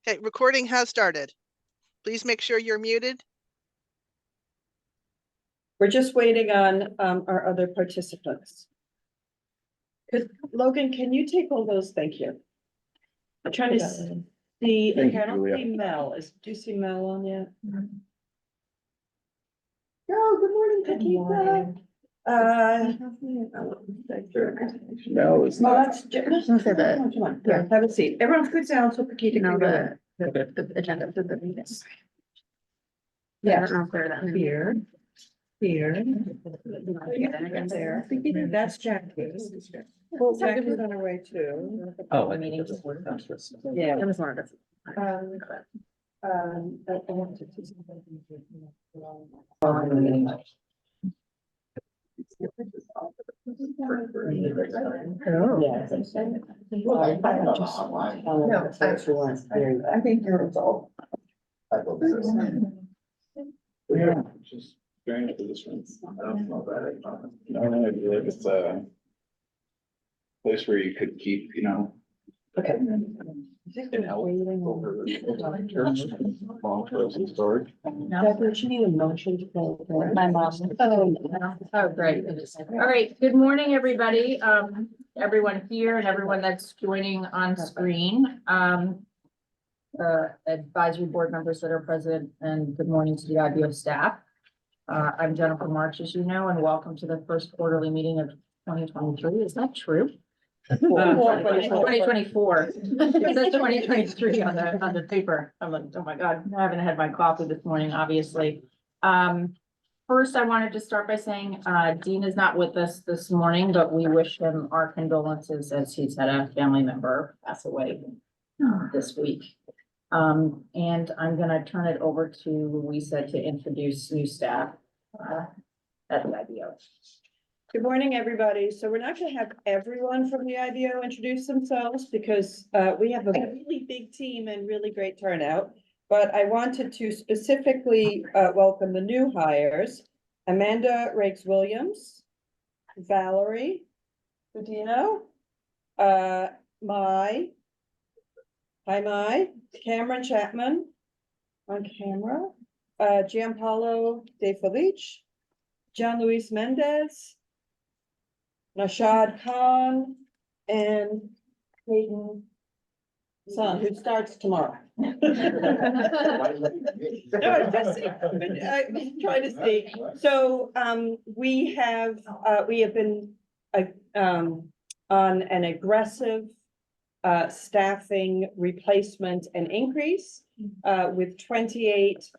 Okay, recording has started. Please make sure you're muted. We're just waiting on our other participants. Logan, can you take all those? Thank you. I'm trying to see. Thank you, I don't Julia. see Mel. Do you see Mel on yet? Oh, good morning, Paquita. No, it's Oh, not. that's. Come on, here, have a seat. Everyone put down so Paquita can go in. The agenda for the meeting. Yeah. Here. Here. There. That's Jackie. Well, Jackie's on her way too. Oh, Meeting. Yeah. It was one of I want to. I think you're adult. Yeah, just strange for this one. I don't know about it. No, I feel like it's a place where you could keep, Okay. and help over long trails of storage. Jackie, she need a motion to go. My mom. Oh, great. All right, good morning, everybody. Everyone here and everyone that's joining on screen. Advisory board members that are present, and good morning to the IBO staff. I'm Jennifer March, as you know, and welcome to the first quarterly meeting of 2023. Is that true? 2024. It says 2023 on the paper. I'm like, oh my God, I haven't had my coffee this morning, obviously. First, I wanted to start by saying, Dean is not with us this morning, but we wish him our condolences as he's had a family member pass away this week. And I'm gonna turn it over to Louisa to introduce new staff at the IBO. Good morning, everybody. So we're not going to have everyone from the IBO introduce themselves because we have a really big team and really great turnout. But I wanted to specifically welcome the new hires: Amanda Rakes-Williams, Valerie Budino, Mai, Cameron Chapman on camera, Gianpaolo De Felice, John Luis Mendez, Nashad Khan, and Hayden Son, who starts tomorrow. No, I'm just saying, I'm trying to see. So we have been on an aggressive staffing replacement and increase with 28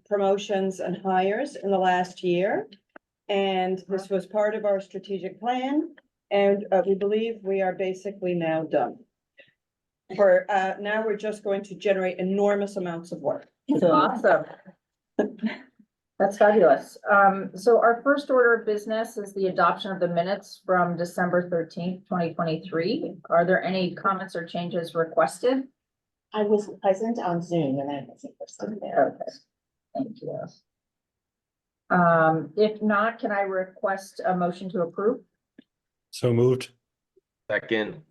promotions and hires in the last year. And this was part of our strategic plan. And we believe we are basically now done. For now, we're just going to generate enormous amounts of work. Awesome. That's fabulous. So our first order of business is the adoption of the minutes from December 13th, 2023. Are there any comments or changes requested? I was present on Zoom and I wasn't present there. Okay, thank you. If not, can I request a motion to approve? So moved. Second.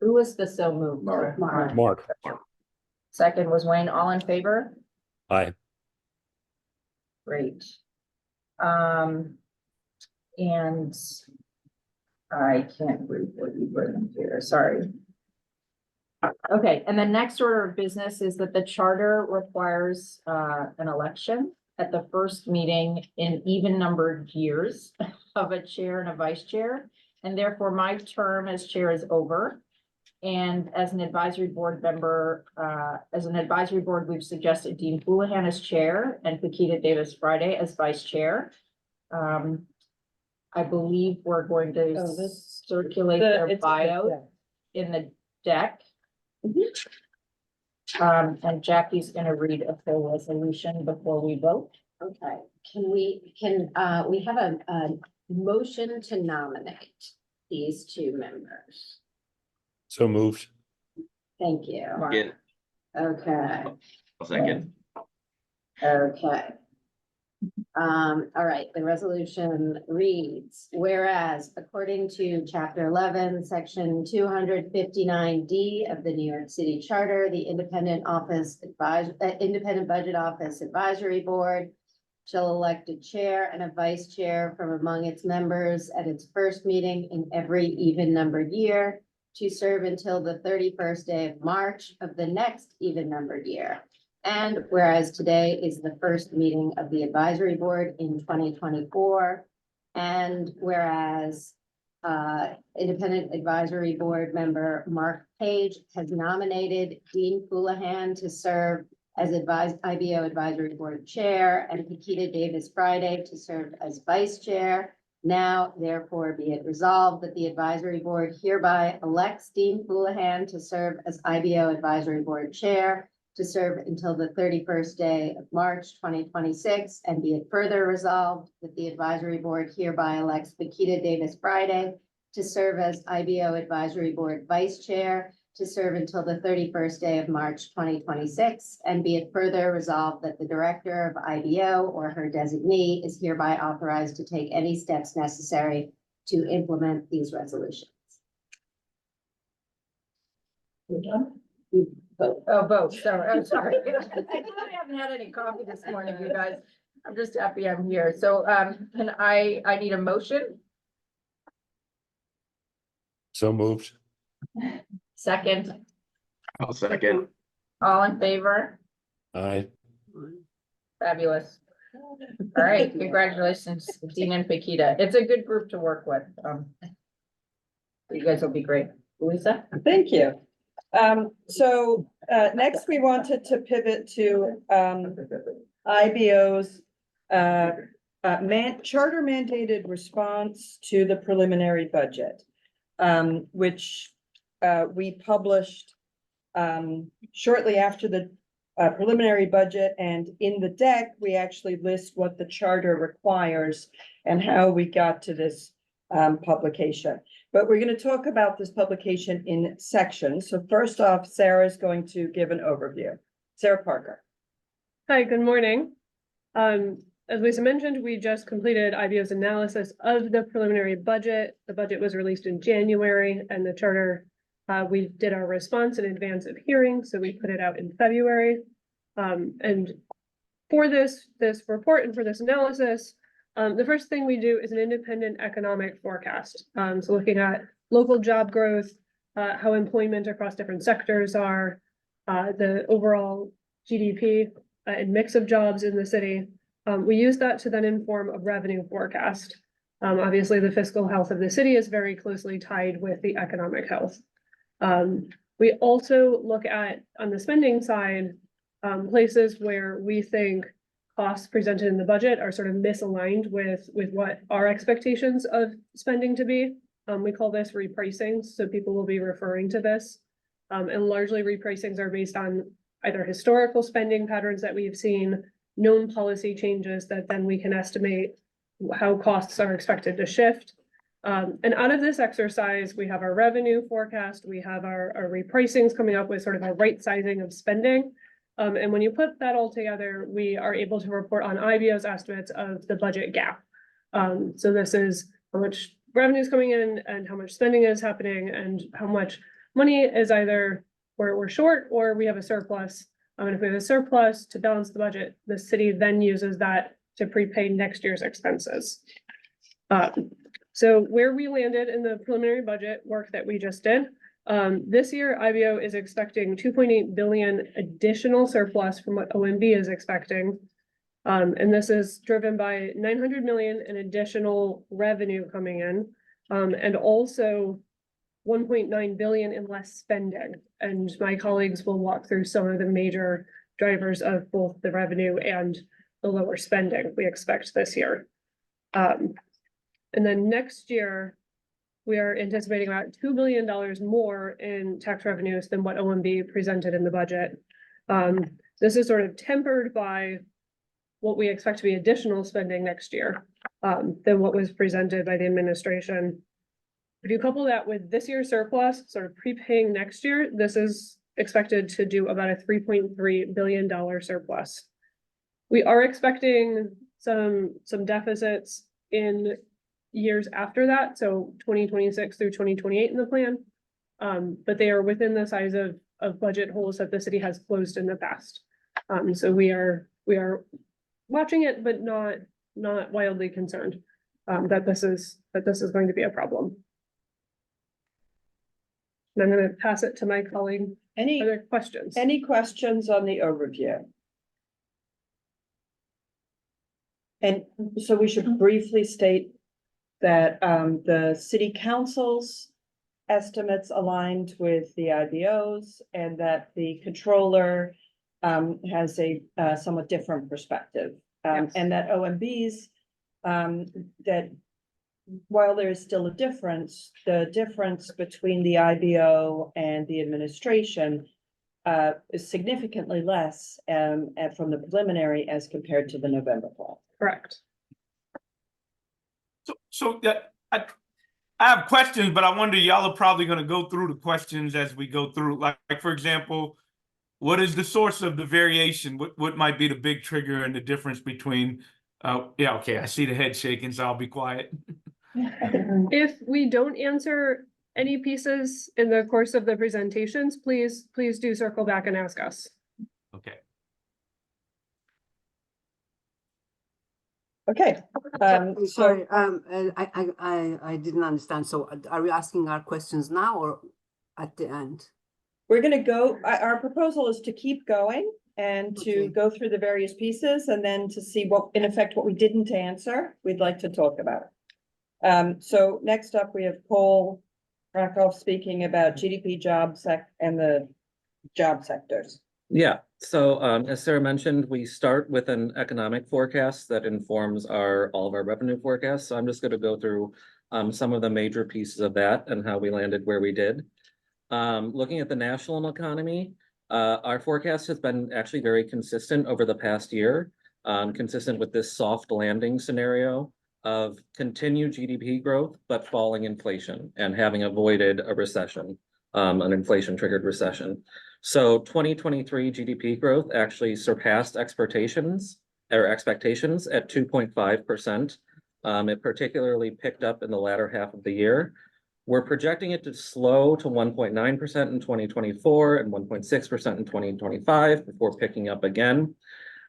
Who was the so moved? Mark. Second was Wayne. All in favor? Aye. Great. And I can't read what you've written here, sorry. Okay, and the next order of business is that the charter requires an election at the first meeting in even numbered years of a chair and a vice chair. And therefore my term as chair is over. And as an advisory board member, we've suggested Dean Houlihan as chair and Paquita Davis Friday as vice chair. I believe we're going to circulate their bio in the deck. And Jackie's gonna read a full resolution before we vote. Okay, we have a motion to nominate these two members. So moved. Thank you. Again, Okay, a second. okay. All right, the resolution reads, whereas according to chapter 11, section 259D of the New York City Charter, the Independent Budget Office Advisory Board shall elect a chair and a vice chair from among its members at its first meeting in every even-numbered year to serve until the 31st day of March of the next even-numbered year. And whereas today is the first meeting of the advisory board in 2024, and whereas Independent Advisory Board member Mark Page has nominated Dean Houlihan to serve as IBO Advisory Board Chair and Paquita Davis Friday to serve as Vice Chair. Now, therefore, be it resolved that the advisory board hereby elects Dean Houlihan to serve as IBO Advisory Board Chair to serve until the 31st day of March 2026, and be it further resolved that the advisory board hereby elects Paquita Davis Friday to serve as IBO Advisory Board Vice Chair to serve until the 31st day of March 2026, and be it further resolved that the director of IBO or her designee is hereby authorized to take any steps necessary to implement these resolutions. We're done? Vote, sorry, I'm sorry. I haven't had any coffee this morning, you guys. I'm just happy I'm here. So, can I need a motion? So moved. Second, I'll second. all in favor? Aye. Fabulous. All right, congratulations, Dean and Paquita. It's a good group to work with. You guys will be great. Lisa? Thank you. Next we wanted to pivot to, IBO's, charter mandated response to the preliminary budget, which, we published, shortly after the, preliminary budget, and in the deck, we actually list what the charter requires and how we got to this, publication. But we're going to talk about this publication in sections. So first off, Sarah is going to give an overview. Sarah Parker. Hi, good morning. As Lisa mentioned, we just completed IBO's analysis of the preliminary budget. The budget was released in January, and the charter, we did our response in advance of hearing, so we put it out in February. And for this report and for this analysis, the first thing we do is an independent economic forecast. So looking at local job growth, how employment across different sectors are, the overall GDP and mix of jobs in the city. We use that to then inform a revenue forecast. Obviously, the fiscal health of the city is very closely tied with the economic health. We also look at, on the spending side, places where we think costs presented in the budget are sort of misaligned with what our expectations of spending to be. We call this repricing, so people will be referring to this. And largely repricings are based on either historical spending patterns that we've seen, known policy changes that then we can estimate how costs are expected to shift. And out of this exercise, we have our revenue forecast, we have our repricings coming up with sort of a right sizing of spending. And when you put that all together, we are able to report on IBO's estimates of the budget gap. So this is how much revenue is coming in and how much spending is happening and how much money is either we're short or we have a surplus. And if we have a surplus to balance the budget, the city then uses that to prepay next year's expenses. So where we landed in the preliminary budget work that we just did, this year, IBO is expecting 2.8 billion additional surplus from what OMB is expecting. And this is driven by 900 million in additional revenue coming in, and also 1.9 billion in less spending. And my colleagues will walk through some of the major drivers of both the revenue and the lower spending we expect this year. And then next year, we are anticipating about $2 billion more in tax revenues than what OMB presented in the budget. This is sort of tempered by what we expect to be additional spending next year than what was presented by the administration. If you couple that with this year's surplus, sort of prepaying next year, this is expected to do about a $3.3 billion surplus. We are expecting some deficits in years after that, so 2026 through 2028 in the plan. But they are within the size of budget holes that the city has closed in the past. So we are watching it, but not wildly concerned that this is going to be a problem. And I'm going to pass it to my colleague. Any Other questions? questions on the overview? And so we should briefly state that the city council's estimates aligned with the IBOs and that the controller has a somewhat different perspective. Yes. And that OMB's that while there is still a difference, the difference between the IBO and the administration is significantly less from the preliminary as compared to the November plan. Correct. So I have questions, but I wonder, y'all are probably gonna go through the questions as we go through. Like for example, what is the source of the variation? What might be the big trigger and the difference between, yeah, okay, I see the head shaking, so I'll be quiet. If we don't answer any pieces in the course of the presentations, please do circle back and ask us. Okay. Okay, so Sorry, and I didn't understand. So are we asking our questions now or at the end? we're gonna go, our proposal is to keep going and to Okay. go through the various pieces and then to see what, in effect, what we didn't answer, we'd like to talk about. So next up, we have Paul Rakoff speaking about GDP and the job sectors. Yeah, so as Sarah mentioned, we start with an economic forecast that informs all of our revenue forecasts. So I'm just going to go through some of the major pieces of that and how we landed where we did. Looking at the national economy, our forecast has been actually very consistent over the past year, consistent with this soft landing scenario of continued GDP growth, but falling inflation and having avoided a recession, an inflation triggered recession. So 2023 GDP growth actually surpassed expectations at 2.5%. It particularly picked up in the latter half of the year. We're projecting it to slow to 1.9% in 2024 and 1.6% in 2025 before picking up again.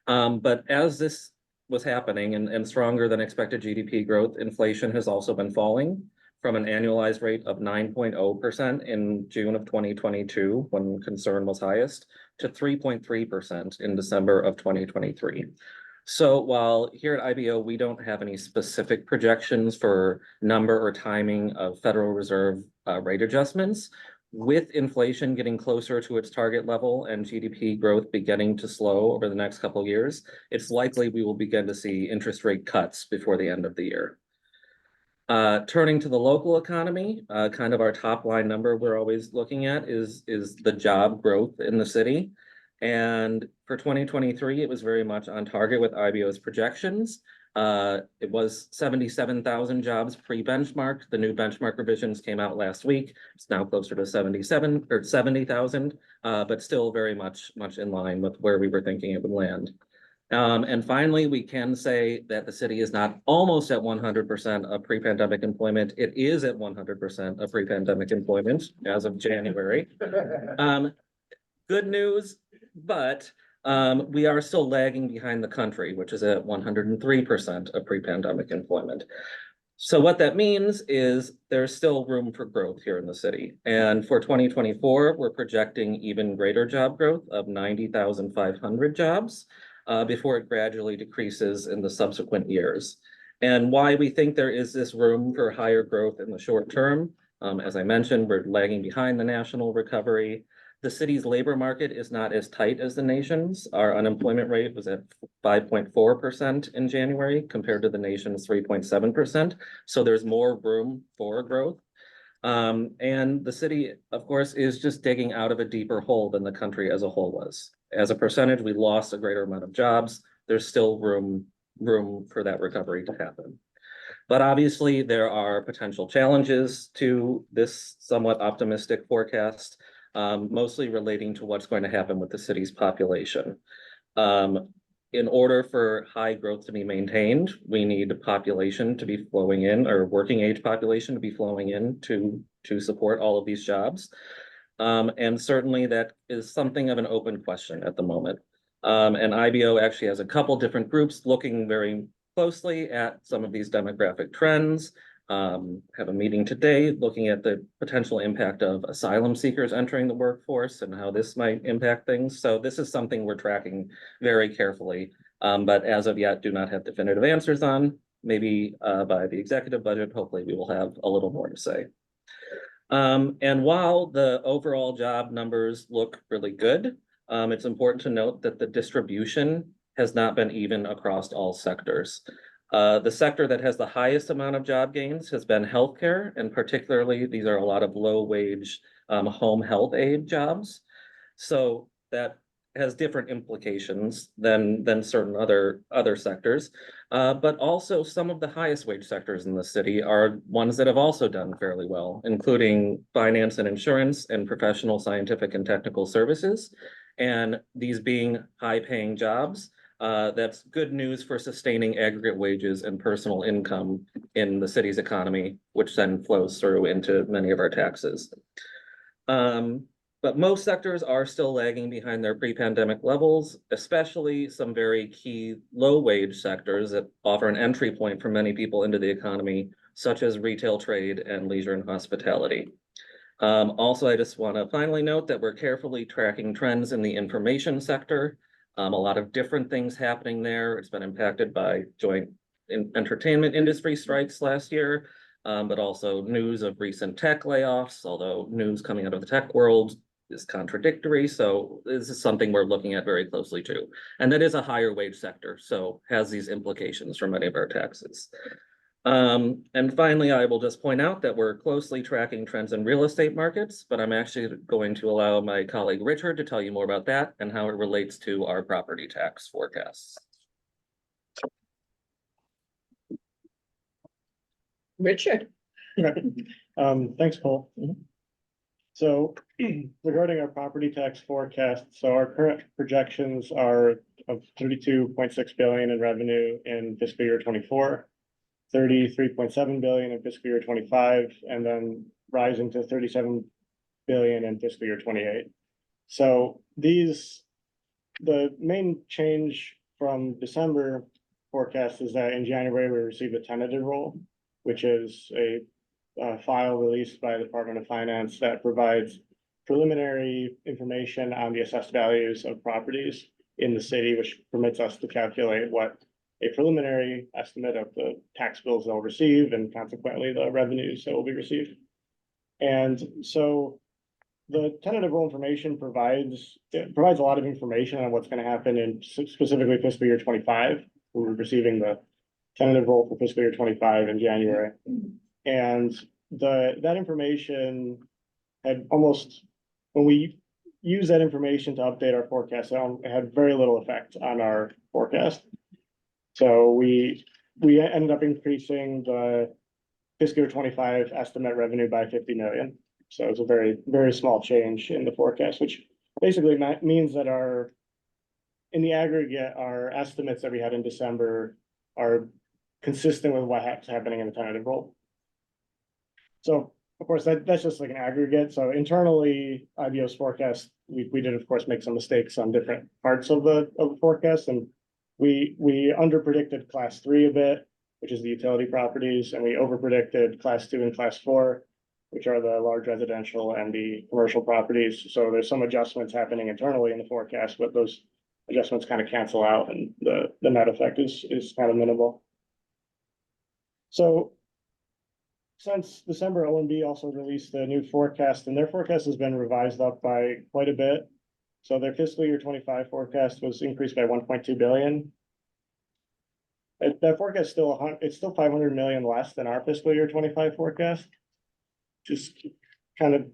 But as this was happening and stronger than expected GDP growth, inflation has also been falling from an annualized rate of 9.0% in June of 2022, when concern was highest, to 3.3% in December of 2023. So while here at IBO, we don't have any specific projections for number or timing of Federal Reserve rate adjustments, with inflation getting closer to its target level and GDP growth beginning to slow over the next couple of years, it's likely we will begin to see interest rate cuts before the end of the year. Turning to the local economy, kind of our top line number we're always looking at is the job growth in the city. And for 2023, it was very much on target with IBO's projections. It was 77,000 jobs pre-benchmark. The new benchmark revisions came out last week. It's now closer to 70,000, but still very much in line with where we were thinking it would land. And finally, we can say that the city is not almost at 100% of pre-pandemic employment. It is at 100% of pre-pandemic employment as of January. Good news, but we are still lagging behind the country, which is at 103% of pre-pandemic employment. So what that means is there's still room for growth here in the city. And for 2024, we're projecting even greater job growth of 90,500 jobs before it gradually decreases in the subsequent years. And why we think there is this room for higher growth in the short term, as I mentioned, we're lagging behind the national recovery. The city's labor market is not as tight as the nation's. Our unemployment rate was at 5.4% in January compared to the nation's 3.7%. So there's more room for growth. And the city, of course, is just digging out of a deeper hole than the country as a whole was. As a percentage, we lost a greater amount of jobs. There's still room for that recovery to happen. But obviously, there are potential challenges to this somewhat optimistic forecast, mostly relating to what's going to happen with the city's population. in order for high growth to be maintained, we need a population to be flowing in, or working age population to be flowing in to support all of these jobs. And certainly that is something of an open question at the moment. And IBO actually has a couple different groups looking very closely at some of these demographic trends. Have a meeting today looking at the potential impact of asylum seekers entering the workforce and how this might impact things. So this is something we're tracking very carefully, but as of yet do not have definitive answers on. Maybe by the executive budget, hopefully we will have a little more to say. And while the overall job numbers look really good, it's important to note that the distribution has not been even across all sectors. The sector that has the highest amount of job gains has been healthcare, and particularly these are a lot of low-wage home health aid jobs. So that has different implications than certain other sectors. But also some of the highest wage sectors in the city are ones that have also done fairly well, including finance and insurance and professional, scientific, and technical services. And these being high-paying jobs, that's good news for sustaining aggregate wages and personal income in the city's economy, which then flows through into many of our taxes. But most sectors are still lagging behind their pre-pandemic levels, especially some very key low-wage sectors that offer an entry point for many people into the economy, such as retail trade and leisure and hospitality. Also, I just want to finally note that we're carefully tracking trends in the information sector. A lot of different things happening there. It's been impacted by joint entertainment industry strikes last year, but also news of recent tech layoffs, although news coming out of the tech world is contradictory. So this is something we're looking at very closely too. And that is a higher wage sector, so has these implications for many of our taxes. And finally, I will just point out that we're closely tracking trends in real estate markets, but I'm actually going to allow my colleague Richard to tell you more about that and how it relates to our property tax forecasts. Richard. Thanks, Cole. So regarding our property tax forecast, so our current projections are of 32.6 billion in revenue in fiscal year 24, 33.7 billion in fiscal year 25, and then rising to 37 billion in fiscal year 28. So the main change from December forecast is that in January, we received a tentative roll, which is a file released by the Department of Finance that provides preliminary information on the assessed values of properties in the city, which permits us to calculate what a preliminary estimate of the tax bills they'll receive and consequently the revenues that will be received. And so the tentative roll information provides a lot of information on what's going to happen in specifically fiscal year 25. We're receiving the tentative roll for fiscal year 25 in January. And that information had almost, when we use that information to update our forecast, it had very little effect on our forecast. So we ended up increasing the fiscal year 25 estimate revenue by 50 million. So it's a very, very small change in the forecast, which basically means that in the aggregate, our estimates that we had in December are consistent with what's happening in the tentative roll. So of course, that's just like an aggregate. So internally, IBO's forecast, we did of course make some mistakes on different parts of the forecast, and we under predicted class 3 a bit, which is the utility properties, and we over predicted class 2 and class 4, which are the large residential and the commercial properties. So there's some adjustments happening internally in the forecast, but those adjustments kind of cancel out, and the net effect is kind of minimal. So since December, OMB also released a new forecast, and their forecast has been revised up by quite a bit. So their fiscal year 25 forecast was increased by 1.2 billion. That forecast it's still 500 million less than our fiscal year 25 forecast. Just kind of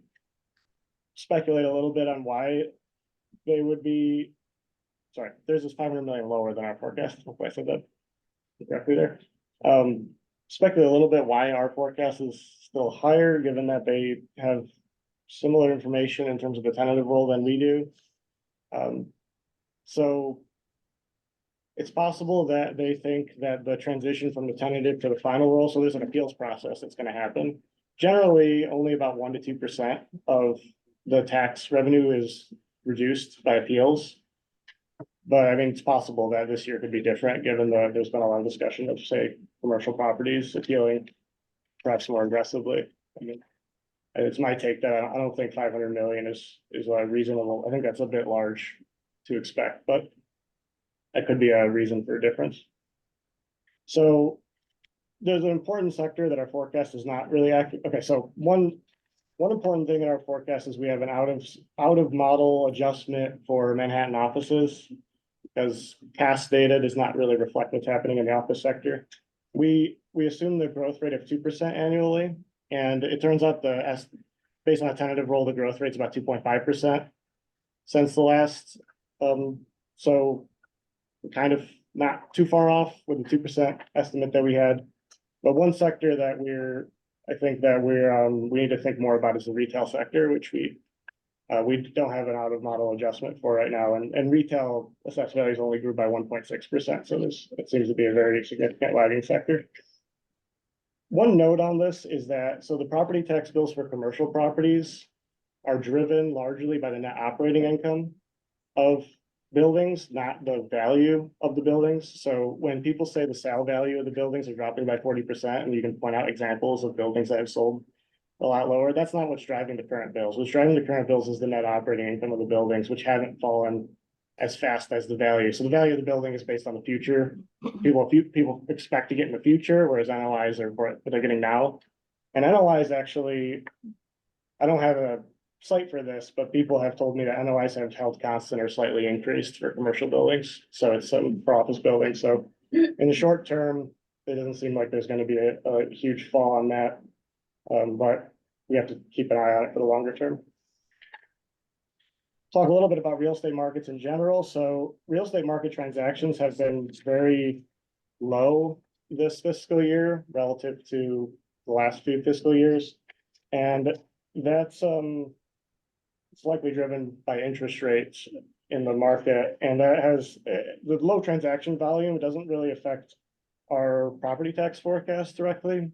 speculate a little bit on why they would be. Sorry, theirs is 500 million lower than our forecast. Hopefully I said that correctly there. Speculate a little bit why our forecast is still higher, given that they have similar information in terms of the tentative roll than we do. So it's possible that they think that the transition from the tentative to the final rule, so there's an appeals process that's gonna happen. Generally, only about 1 to 2% of the tax revenue is reduced by appeals. But I mean, it's possible that this year could be different, given that there's been a lot of discussion of, say, commercial properties appealing perhaps more aggressively. I mean, it's my take that I don't think 500 million is reasonable. I think that's a bit large to expect, but that could be a reason for a difference. So there's an important sector that our forecast is not really accurate. Okay, so one important thing in our forecast is we have an out of model adjustment for Manhattan offices, because past data does not really reflect what's happening in the office sector. We assume the growth rate of 2% annually, and it turns out based on a tentative roll, the growth rate's about 2.5% since the last. So kind of not too far off with the 2% estimate that we had. But one sector that we need to think more about is the retail sector, which we don't have an out of model adjustment for right now, and retail assessed values only grew by 1.6%. So it seems to be a very significant lagging sector. One note on this is that, so the property tax bills for commercial properties are driven largely by the net operating income of buildings, not the value of the buildings. So when people say the sale value of the buildings are dropping by 40%, and you can point out examples of buildings that have sold a lot lower, that's not what's driving the current bills. What's driving the current bills is the net operating income of the buildings, which haven't fallen as fast as the value. So the value of the building is based on the future. People expect to get in the future, whereas NOIs are what they're getting now. And NOIs actually, I don't have a site for this, but people have told me that NOIs have held constant or slightly increased for commercial buildings. So it's for office buildings. So in the short term, it doesn't seem like there's going to be a huge fall on that. But we have to keep an eye on it for the longer term. Talk a little bit about real estate markets in general. So real estate market transactions have been very low this fiscal year relative to the last few fiscal years. And that's it's likely driven by interest rates in the market. And that has the low transaction volume doesn't really affect our property tax forecast directly,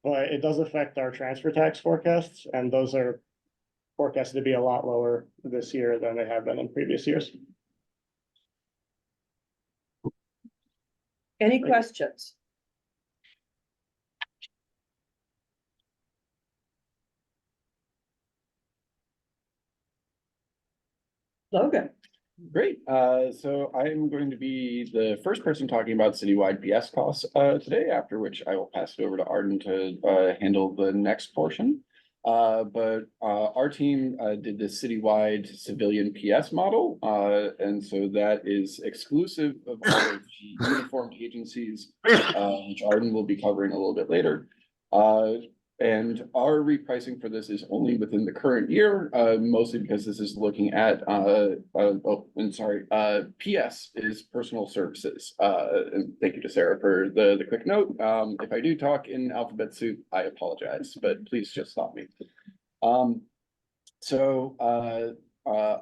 but it does affect our transfer tax forecasts, and those are forecasted to be a lot lower this year than they have been in previous years. Any questions? Logan. Great. So I'm going to be the first person talking about citywide PS costs today, after which I will pass it over to Arden to handle the next portion. But our team did the citywide civilian PS model, and so that is exclusive of all of the uniformed agencies, which Arden will be covering a little bit later. And our repricing for this is only within the current year, mostly because this is looking at, PS is personal services. And thank you to Sarah for the quick note. If I do talk in alphabet soup, I apologize, but please just stop me.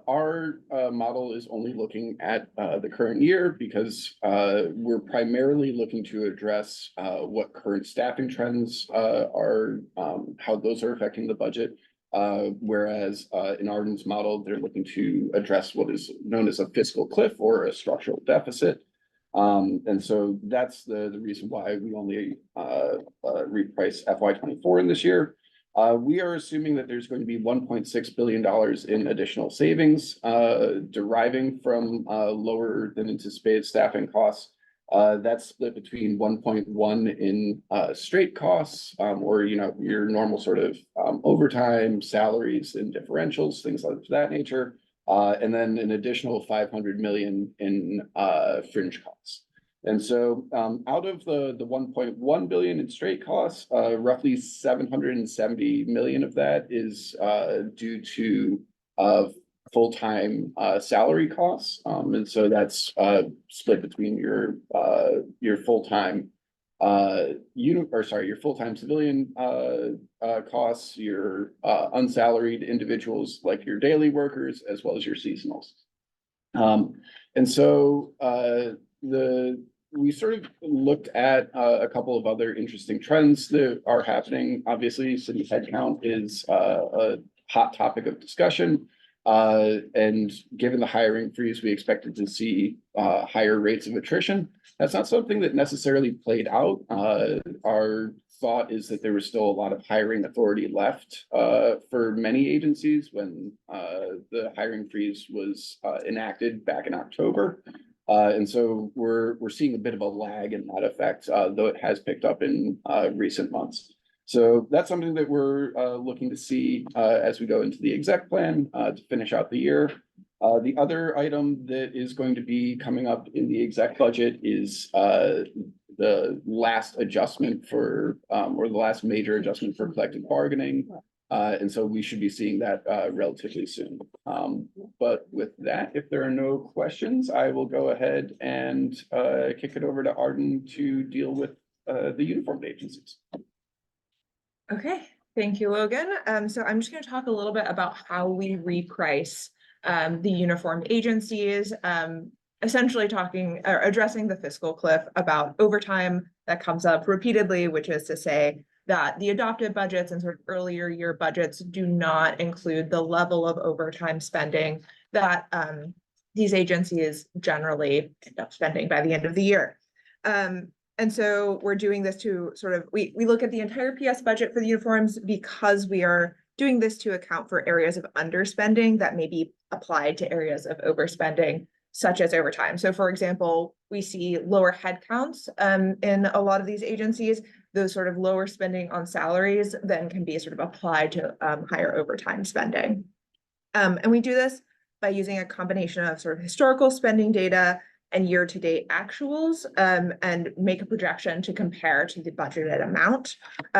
Our model is only looking at the current year because we're primarily looking to address what current staffing trends are, how those are affecting the budget. Whereas in Arden's model, they're looking to address what is known as a fiscal cliff or a structural deficit. And so that's the reason why we only reprice FY24 in this year. We are assuming that there's going to be $1.6 billion in additional savings deriving from lower than anticipated staffing costs. That's split between 1.1 in straight costs, or your normal sort of overtime, salaries, and differentials, things of that nature, and then an additional 500 million in fringe costs. And so out of the 1.1 billion in straight costs, roughly 770 million of that is due to full-time salary costs. And so that's split between your full-time your full-time civilian costs, your unsalaried individuals like your daily workers, as well as your seasonals. And so we sort of looked at a couple of other interesting trends that are happening. Obviously, city headcount is a hot topic of discussion. And given the hiring freeze, we expected to see higher rates of attrition. That's not something that necessarily played out. Our thought is that there was still a lot of hiring authority left for many agencies when the hiring freeze was enacted back in October. And so we're seeing a bit of a lag in that effect, though it has picked up in recent months. So that's something that we're looking to see as we go into the exec plan to finish out the year. The other item that is going to be coming up in the exec budget is the last adjustment for or the last major adjustment for collective bargaining. And so we should be seeing that relatively soon. But with that, if there are no questions, I will go ahead and kick it over to Arden to deal with the uniformed agencies. Okay, thank you, Logan. So I'm just going to talk a little bit about how we reprice the uniformed agencies, essentially talking or addressing the fiscal cliff about overtime that comes up repeatedly, which is to say that the adopted budgets and sort of earlier year budgets do not include the level of overtime spending that these agencies generally end up spending by the end of the year. And so we're doing this to sort of, we look at the entire PS budget for the uniforms because we are doing this to account for areas of underspending that may be applied to areas of overspending, such as overtime. So for example, we see lower headcounts in a lot of these agencies. Those sort of lower spending on salaries then can be sort of applied to higher overtime spending. And we do this by using a combination of sort of historical spending data and year-to-date actuals, and make a projection to compare to the budgeted amount.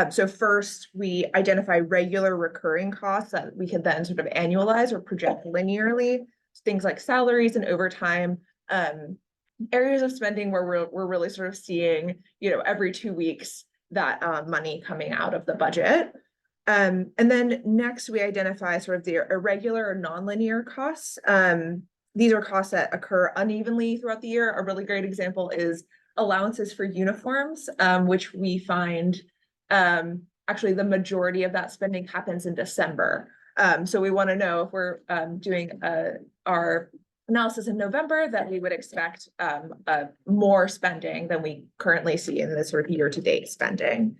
So first, we identify regular recurring costs that we can then sort of annualize or project linearly, things like salaries and overtime, areas of spending where we're really sort of seeing, every 2 weeks that money coming out of the budget. And then next, we identify sort of the irregular or nonlinear costs. These are costs that occur unevenly throughout the year. A really great example is allowances for uniforms, which we find actually the majority of that spending happens in December. So we want to know if we're doing our analysis in November that we would expect more spending than we currently see in this sort of year-to-date spending.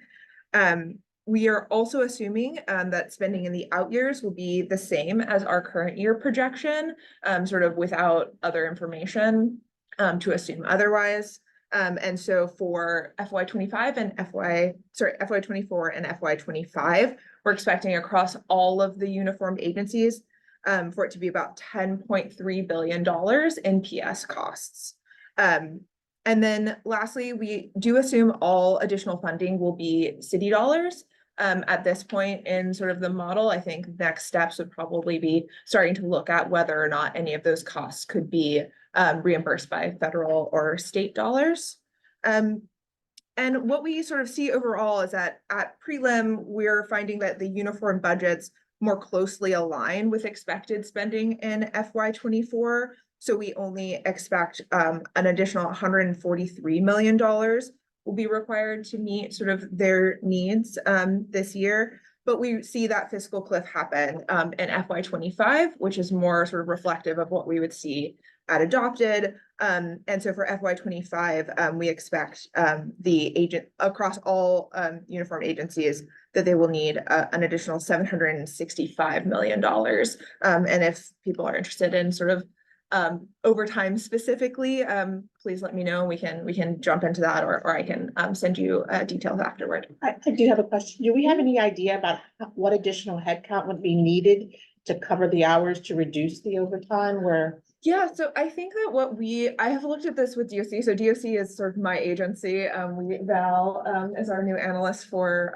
We are also assuming that spending in the out years will be the same as our current year projection, sort of without other information to assume otherwise. And so for FY24 and FY25, we're expecting across all of the uniformed agencies for it to be about $10.3 billion in PS costs. And then lastly, we do assume all additional funding will be city dollars. At this point in sort of the model, I think next steps would probably be starting to look at whether or not any of those costs could be reimbursed by federal or state dollars. And what we sort of see overall is that at prelim, we're finding that the uniform budgets more closely align with expected spending in FY24. So we only expect an additional $143 million will be required to meet sort of their needs this year. But we see that fiscal cliff happen in FY25, which is more sort of reflective of what we would see at adopted. And so for FY25, we expect the agent across all uniform agencies that they will need an additional $765 million. And if people are interested in sort of overtime specifically, please let me know. We can jump into that, or I can send you details afterward. I do have a question. Do we have any idea about what additional headcount would be needed to cover the hours to reduce the overtime where? Yeah, so I think that I have looked at this with DOC. So DOC is sort of my agency. Val is our new analyst for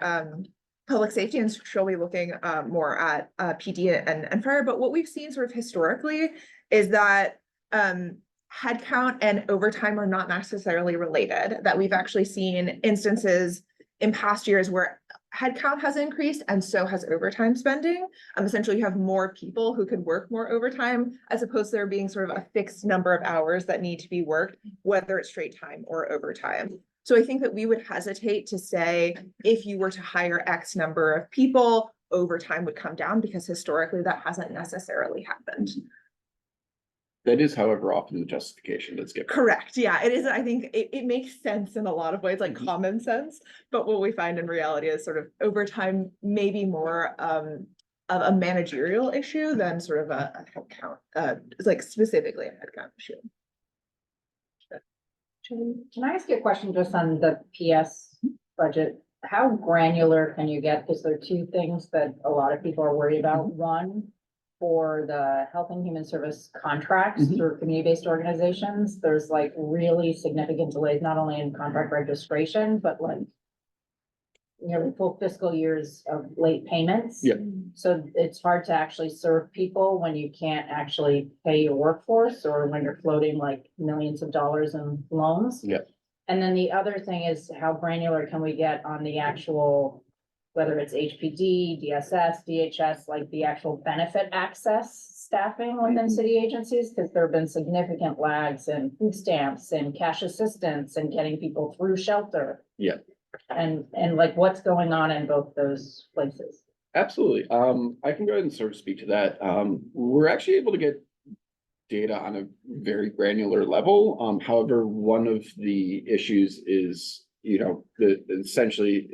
public safety, and she'll be looking more at PD and fire. But what we've seen sort of historically is that headcount and overtime are not necessarily related, that we've actually seen instances in past years where headcount has increased and so has overtime spending. Essentially you have more people who could work more overtime as opposed to there being sort of a fixed number of hours that need to be worked, whether it's straight time or overtime. So I think that we would hesitate to say, if you were to hire X number of people, overtime would come down, because historically that hasn't necessarily happened. That is, however, often the justification that's given. Correct. Yeah, it is. I think it makes sense in a lot of ways, like common sense. But what we find in reality is sort of overtime maybe more of a managerial issue than sort of a headcount, like specifically a headcount issue. Can I ask you a question just on the PS budget? How granular can you get? Because there are two things that a lot of people are worried about. One, for the Health and Human Service contracts through community-based organizations, there's like really significant delays, not only in contract registration, but like full fiscal years of late payments. Yeah. So it's hard to actually serve people when you can't actually pay your workforce, or when you're floating like millions of dollars in loans. Yeah. And then the other thing is, how granular can we get on the actual, whether it's HPD, DSS, DHS, like the actual benefit access staffing within city agencies? Because there have been significant lags in food stamps and cash assistance and getting people through shelter. Yeah. And like, what's going on in both those places? Absolutely. I can go ahead and sort of speak to that. We're actually able to get data on a very granular level. However, one of the issues is, essentially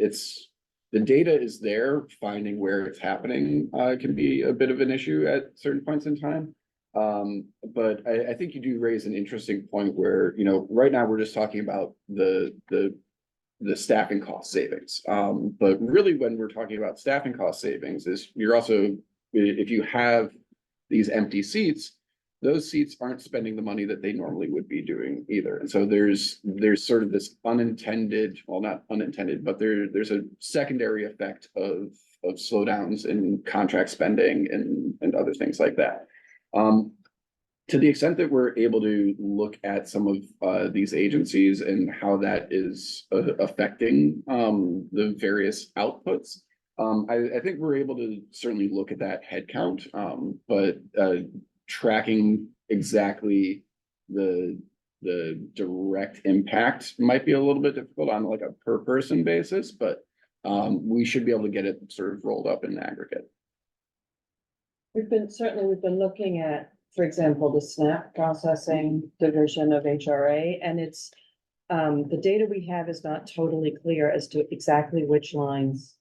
the data is there. Finding where it's happening can be a bit of an issue at certain points in time. But I think you do raise an interesting point where, right now we're just talking about the staffing cost savings. But really when we're talking about staffing cost savings is you're also, if you have these empty seats, those seats aren't spending the money that they normally would be doing either. And so there's sort of this unintended, well, not unintended, but there's a secondary effect of slowdowns in contract spending and other things like that. To the extent that we're able to look at some of these agencies and how that is affecting the various outputs, I think we're able to certainly look at that headcount, but tracking exactly the direct impact might be a little bit difficult on like a per person basis, but we should be able to get it sort of rolled up in aggregate. We've been looking at, for example, the SNAP processing division of HRA, and it's, the data we have is not totally clear as to exactly which lines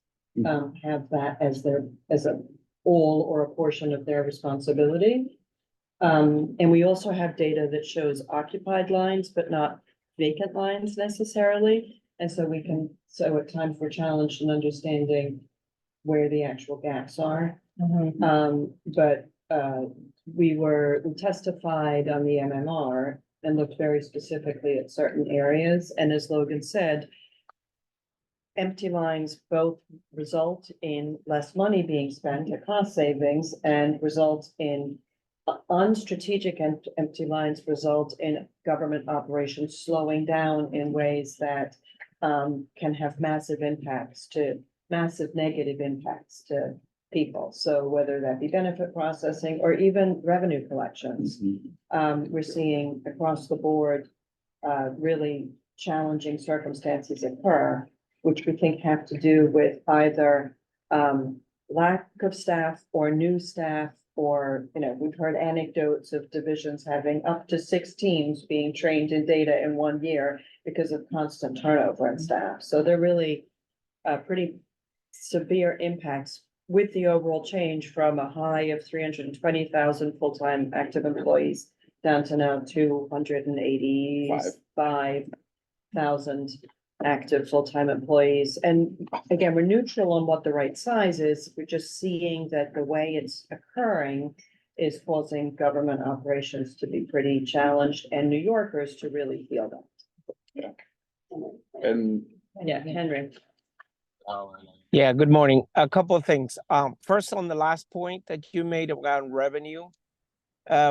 have that as a all or a portion of their responsibility. And we also have data that shows occupied lines, but not vacant lines necessarily. And so at times we're challenged in understanding where the actual gaps are. But we testified on the MMR and looked very specifically at certain areas. And as Logan said, empty lines both result in less money being spent at cost savings, and result in unstrategic empty lines result in government operations slowing down in ways that can have massive negative impacts to people. So whether that be benefit processing or even revenue collections, we're seeing across the board really challenging circumstances occur, which we think have to do with either lack of staff or new staff, or, we've heard anecdotes of divisions having up to 6 teams being trained in data in 1 year because of constant turnover in staff. So they're really pretty severe impacts with the overall change from a high of 320,000 full-time active employees down to now 285,000 active full-time employees. And again, we're neutral on what the right size is. We're just seeing that the way it's occurring is causing government operations to be pretty challenged, and New Yorkers to really feel that. And Yeah, Henry. Yeah, good morning. A couple of things. First, on the last point that you made about revenue,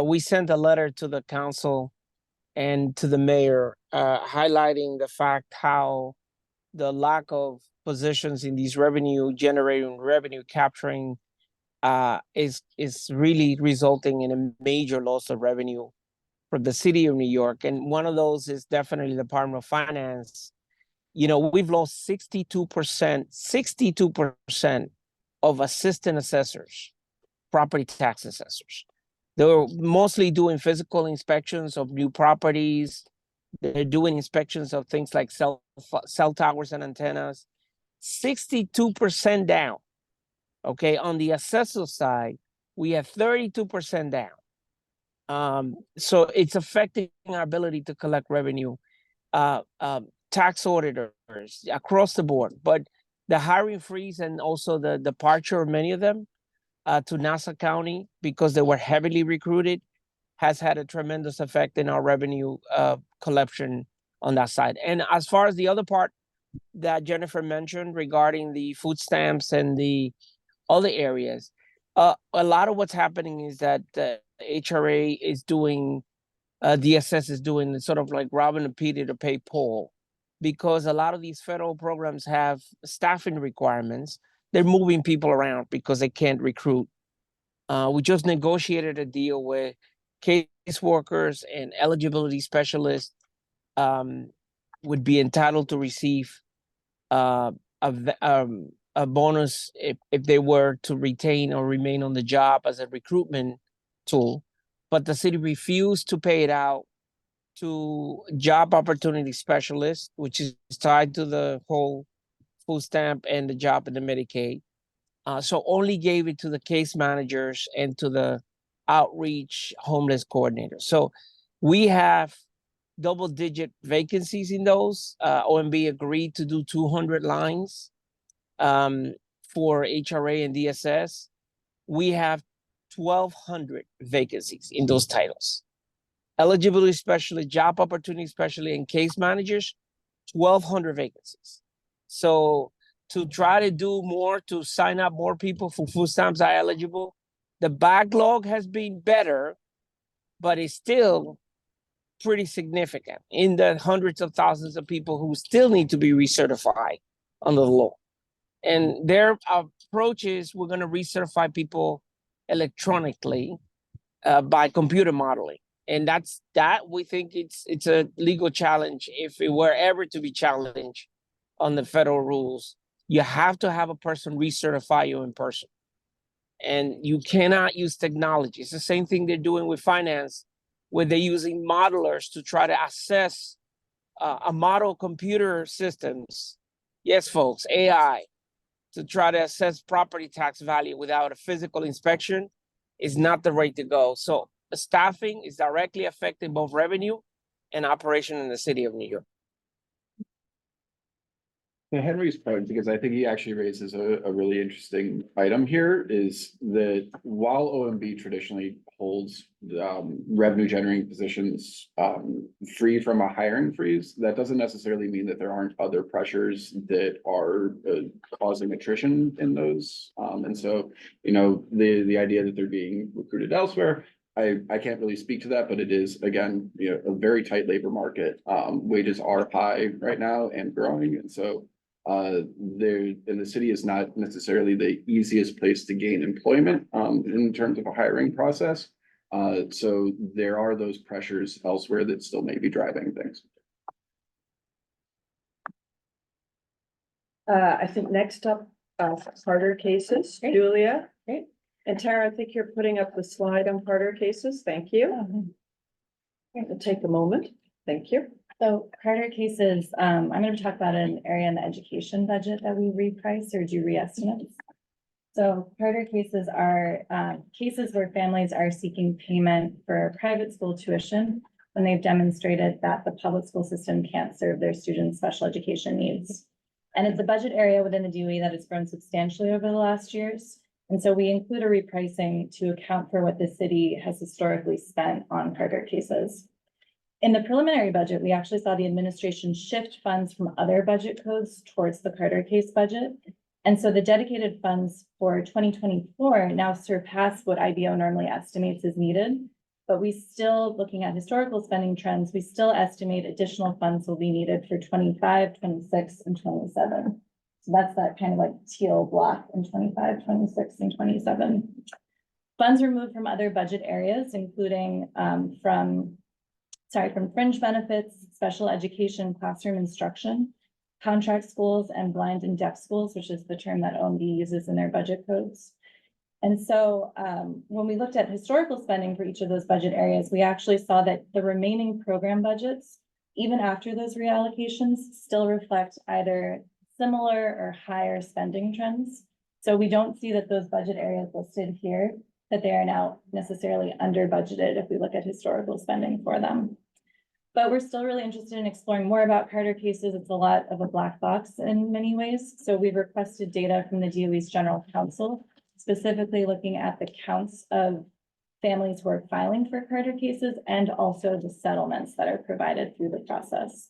we sent a letter to the council and to the mayor, highlighting the fact how the lack of positions in these revenue capturing is really resulting in a major loss of revenue for the city of New York. And one of those is definitely the Department of Finance. You know, we've lost 62% of assistant assessors, property tax assessors. They're mostly doing physical inspections of new properties. They're doing inspections of things like cell towers and antennas. 62% down. Okay, on the assessor side, we have 32% down. So it's affecting our ability to collect revenue. Tax auditors across the board, but the hiring freeze and also the departure of many of them to Nassau County because they were heavily recruited has had a tremendous effect in our revenue collection on that side. And as far as the other part that Jennifer mentioned regarding the food stamps and the other areas, a lot of what's happening is that HRA is doing, DSS is doing sort of like robbing Peter to pay Paul, because a lot of these federal programs have staffing requirements. They're moving people around because they can't recruit. We just negotiated a deal with caseworkers and eligibility specialists would be entitled to receive a bonus if they were to retain or remain on the job as a recruitment tool, but the city refused to pay it out to job opportunity specialists, which is tied to the whole food stamp and the job and the Medicaid. So only gave it to the case managers and to the outreach homeless coordinators. So we have double-digit vacancies in those. OMB agreed to do 200 lines for HRA and DSS. We have 1,200 vacancies in those titles. Eligibility specialist, job opportunity specialist, and case managers, 1,200 vacancies. So to try to do more, to sign up more people for food stamps are eligible, the backlog has been better, but it's still pretty significant in the hundreds of thousands of people who still need to be recertified under the law. And their approach is we're going to recertify people electronically by computer modeling. And that we think it's a legal challenge. If it were ever to be challenged on the federal rules, you have to have a person recertify you in person. And you cannot use technology. It's the same thing they're doing with finance, where they're using modelers to try to assess a model computer systems. Yes, folks, AI, to try to assess property tax value without a physical inspection is not the way to go. So staffing is directly affecting both revenue and operation in the city of New York. Henry's point, because I think he actually raises a really interesting item here, is that while OMB traditionally holds revenue generating positions free from a hiring freeze, that doesn't necessarily mean that there aren't other pressures that are causing attrition in those. And so, you know, the idea that they're being recruited elsewhere, I can't really speak to that, but it is, again, you know, a very tight labor market. Wages are high right now and growing. And so the city is not necessarily the easiest place to gain employment in terms of a hiring process. So there are those pressures elsewhere that still may be driving things. I think next up, Carter cases, Julia. Great. And Tara, I think you're putting up the slide on Carter cases. Thank you. It'll take a moment. Thank you. So Carter cases, I'm going to talk about an area in the education budget that we reprice or do re-estimates. So Carter cases are cases where families are seeking payment for private school tuition when they've demonstrated that the public school system can't serve their students' special education needs. And it's a budget area within the DOE that has grown substantially over the last years. And so we include a repricing to account for what the city has historically spent on Carter cases. In the preliminary budget, we actually saw the administration shift funds from other budget codes towards the Carter case budget. And so the dedicated funds for 2024 now surpass what IBO normally estimates is needed. But we still, looking at historical spending trends, we still estimate additional funds will be needed for 25, 26, and 27. So that's that kind of like teal block in 25, 26, and 27. Funds were moved from other budget areas, including from fringe benefits, special education, classroom instruction, contract schools, and blind and deaf schools, which is the term that OMB uses in their budget codes. And so when we looked at historical spending for each of those budget areas, we actually saw that the remaining program budgets, even after those reallocations, still reflect either similar or higher spending trends. So we don't see that those budget areas listed here, that they are now necessarily under budgeted if we look at historical spending for them. But we're still really interested in exploring more about Carter cases. It's a lot of a black box in many ways. So we've requested data from the DOE's General Counsel, specifically looking at the counts of families who are filing for Carter cases and also the settlements that are provided through the process.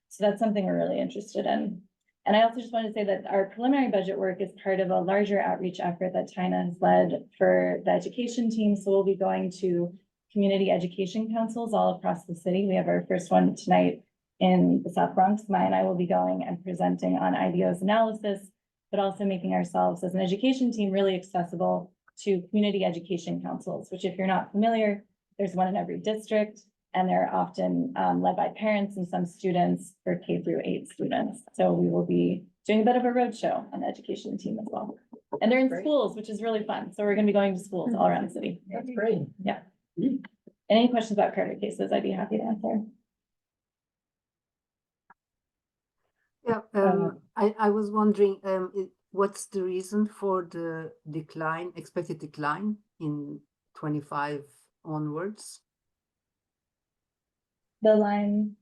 So that's something we're really interested in. And I also just want to say that our preliminary budget work is part of a larger outreach effort that China has led for the education team. So we'll be going to community education councils all across the city. We have our first one tonight in the South Bronx. Maya and I will be going and presenting on IBO's analysis, but also making ourselves as an education team really accessible to community education councils, which if you're not familiar, there's one in every district, and they're often led by parents and some students for K-8 students. So we will be doing a bit of a roadshow on the education team as well. And they're in schools, which is really fun. So we're gonna be going to schools all around the city. That's great. Yeah. Any questions about Carter cases, I'd be happy to answer. Yeah, I was wondering, what's the reason for the decline, expected decline in 25 onwards? The line.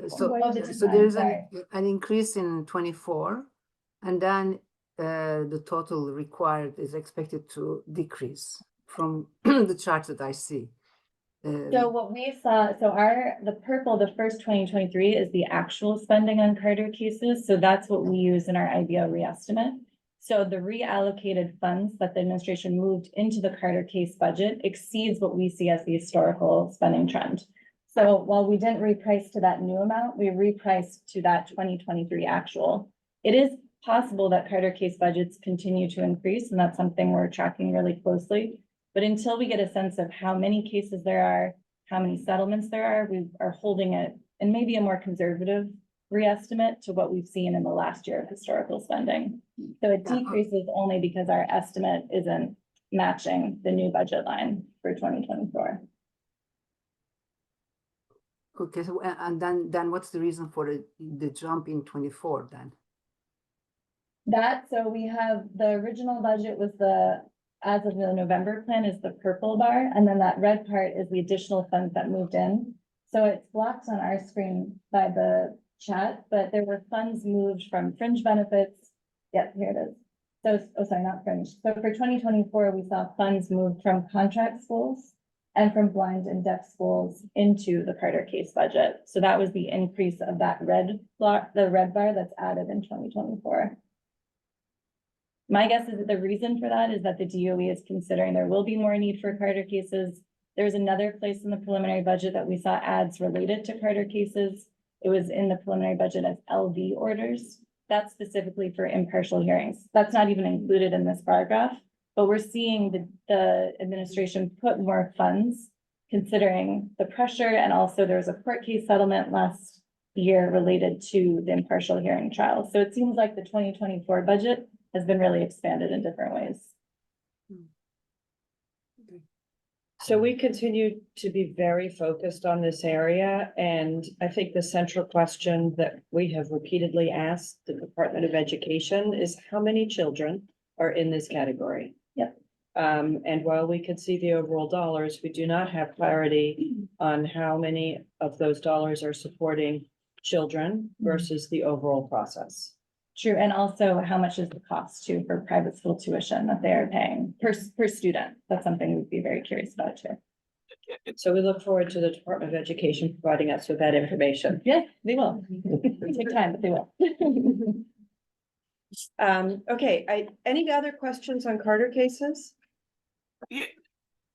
So, Oh, the so decline, there is sorry. an increase in 24, and then the total required is expected to decrease from the chart that I see. So what we saw, the purple, the first 2023 is the actual spending on Carter cases. So that's what we use in our IBO reestimate. So the reallocated funds that the administration moved into the Carter case budget exceeds what we see as the historical spending trend. So while we didn't reprice to that new amount, we repriced to that 2023 actual. It is possible that Carter case budgets continue to increase, and that's something we're tracking really closely. But until we get a sense of how many cases there are, how many settlements there are, we are holding it in maybe a more conservative reestimate to what we've seen in the last year of historical spending. So it decreases only because our estimate isn't matching the new budget line for 2024. Okay, so and then what's the reason for the jump in 24 then? So we have the original budget was as of the November plan is the purple bar, and then that red part is the additional funds that moved in. So it's blocked on our screen by the chat, but there were funds moved from fringe benefits. Yep, here it is. So, sorry, not fringe. So for 2024, we saw funds moved from contract schools and from blind and deaf schools into the Carter case budget. So that was the increase of that red block, the red bar that's added in 2024. My guess is that the reason for that is that the DOE is considering there will be more need for Carter cases. There's another place in the preliminary budget that we saw ads related to Carter cases. It was in the preliminary budget as LV orders. That's specifically for impartial hearings. That's not even included in this bar graph, but we're seeing the administration put more funds considering the pressure, and also there was a court case settlement last year related to the impartial hearing trial. So it seems like the 2024 budget has been really expanded in different ways. So we continue to be very focused on this area, and I think the central question that we have repeatedly asked the Department of Education is how many children are in this category? Yep. And while we could see the overall dollars, we do not have clarity on how many of those dollars are supporting children versus the overall process. True, and also how much is the cost too for private school tuition that they are paying per student? That's something we'd be very curious about too. So we look forward to the Department of Education providing us with that information. Yeah, they will. It'll take time, but they will. Okay, any other questions on Carter cases? Yeah,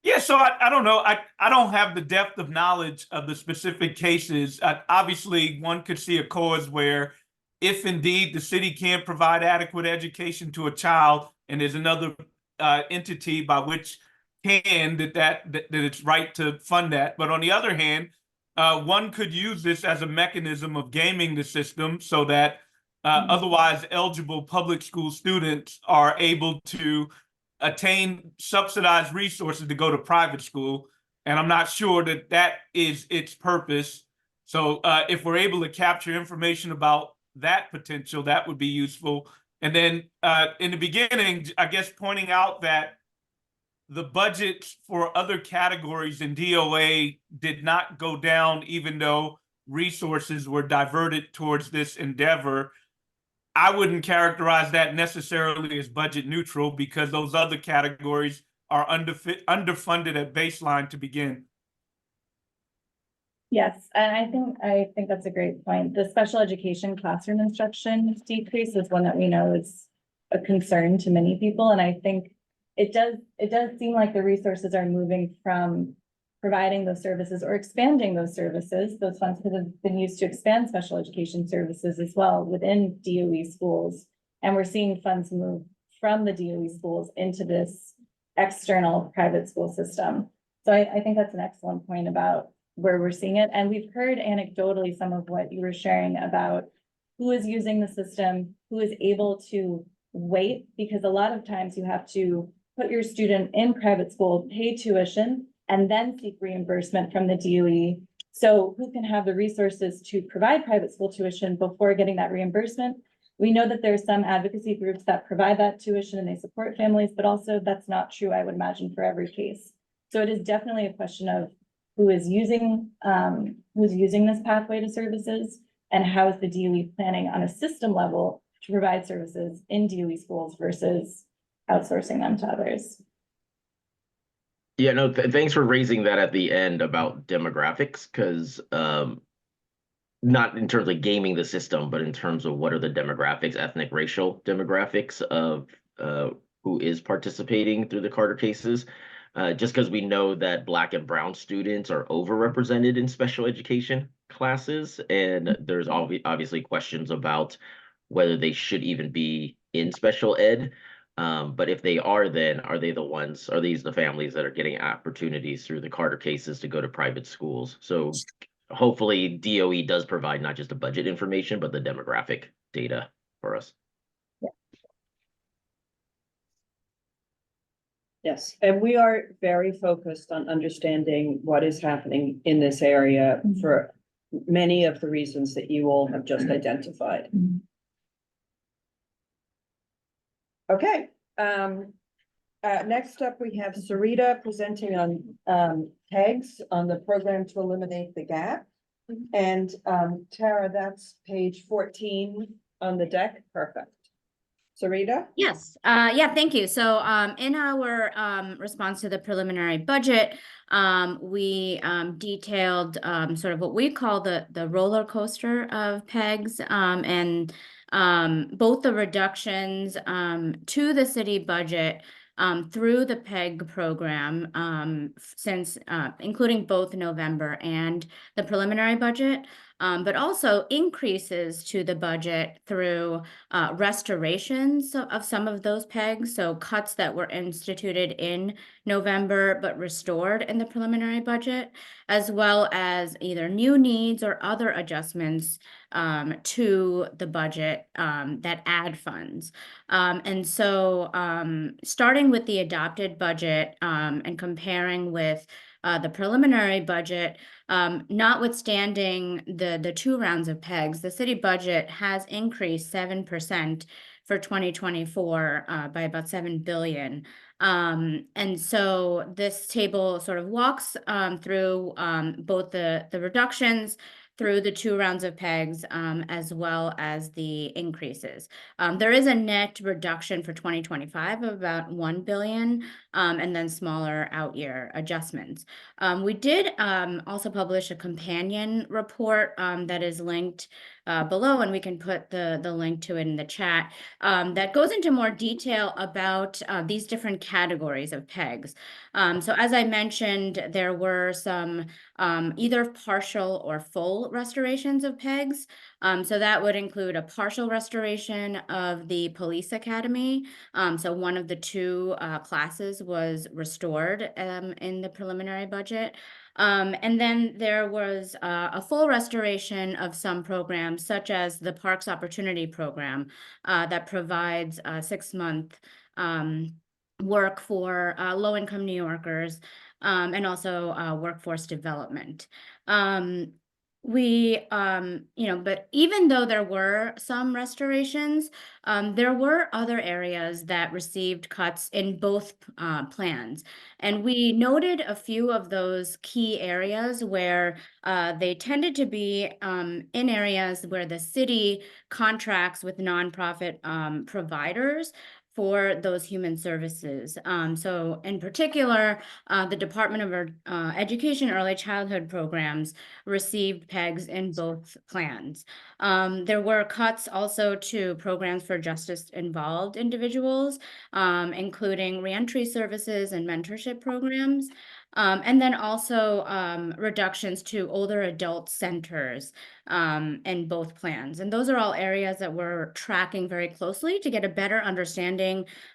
Yeah, so I don't know. I don't have the depth of knowledge of the specific cases. Obviously, one could see a cause where if indeed the city can't provide adequate education to a child and there's another entity by which can that it's right to fund that. But on the other hand, one could use this as a mechanism of gaming the system so that otherwise eligible public school students are able to attain subsidized resources to go to private school. And I'm not sure that that is its purpose. So if we're able to capture information about that potential, that would be useful. And then in the beginning, I guess pointing out that the budgets for other categories in DOA did not go down, even though resources were diverted towards this endeavor. I wouldn't characterize that necessarily as budget neutral because those other categories are underfunded at baseline to begin. Yes, and I think that's a great point. The special education classroom instruction decrease is one that we know is a concern to many people, and I think it does seem like the resources are moving from providing those services or expanding those services. Those funds could have been used to expand special education services as well within DOE schools. And we're seeing funds move from the DOE schools into this external private school system. So I think that's an excellent point about where we're seeing it. And we've heard anecdotally some of what you were sharing about who is using the system, who is able to wait, because a lot of times you have to put your student in private school, pay tuition, and then seek reimbursement from the DOE. So who can have the resources to provide private school tuition before getting that reimbursement? We know that there's some advocacy groups that provide that tuition and they support families, but also that's not true, I would imagine, for every case. So it is definitely a question of who's using this pathway to services and how is the DOE planning on a system level to provide services in DOE schools versus outsourcing them to others. Yeah, no, thanks for raising that at the end about demographics, because not in terms of gaming the system, but in terms of what are the demographics, ethnic, racial demographics of who is participating through the Carter cases. Just because we know that Black and Brown students are overrepresented in special education classes, and there's obviously questions about whether they should even be in special ed. But if they are, then are these the families that are getting opportunities through the Carter cases to go to private schools? So hopefully DOE does provide not just the budget information, but the demographic data for us. Yes, and we are very focused on understanding what is happening in this area for many of the reasons that you all have just identified. Okay, next up, we have Sarita presenting on tags on the program to eliminate the gap. And Tara, that's page 14 on the deck. Perfect. Sarita? Yes, yeah, thank you. So in our response to the preliminary budget, we detailed sort of what we call the roller coaster of PEGs, and both the reductions to the city budget through the PEG program since including both November and the preliminary budget, but also increases to the budget through restorations of some of those PEGs, so cuts that were instituted in November but restored in the preliminary budget, as well as either new needs or other adjustments to the budget that add funds. And so starting with the adopted budget and comparing with the preliminary budget, notwithstanding the two rounds of PEGs, the city budget has increased 7% for 2024 by about $7 billion. And so this table sort of walks through both the reductions through the two rounds of PEGs, as well as the increases. There is a net reduction for 2025 of about $1 billion, and then smaller out-year adjustments. We did also publish a companion report that is linked below, and we can put the link to it in the chat, that goes into more detail about these different categories of PEGs. So as I mentioned, there were some either partial or full restorations of PEGs. So that would include a partial restoration of the police academy. So one of the two classes was restored in the preliminary budget. And then there was a full restoration of some programs, such as the Parks Opportunity Program, that provides 6-month work for low-income New Yorkers, and also workforce development. But even though there were some restorations, there were other areas that received cuts in both plans. And we noted a few of those key areas where they tended to be in areas where the city contracts with nonprofit providers for those human services. So in particular, the Department of Education Early Childhood Programs received PEGs in both plans. There were cuts also to programs for justice-involved individuals, including reentry services and mentorship programs. And then also reductions to older adult centers in both plans. And those are all areas that we're tracking very closely to get a better understanding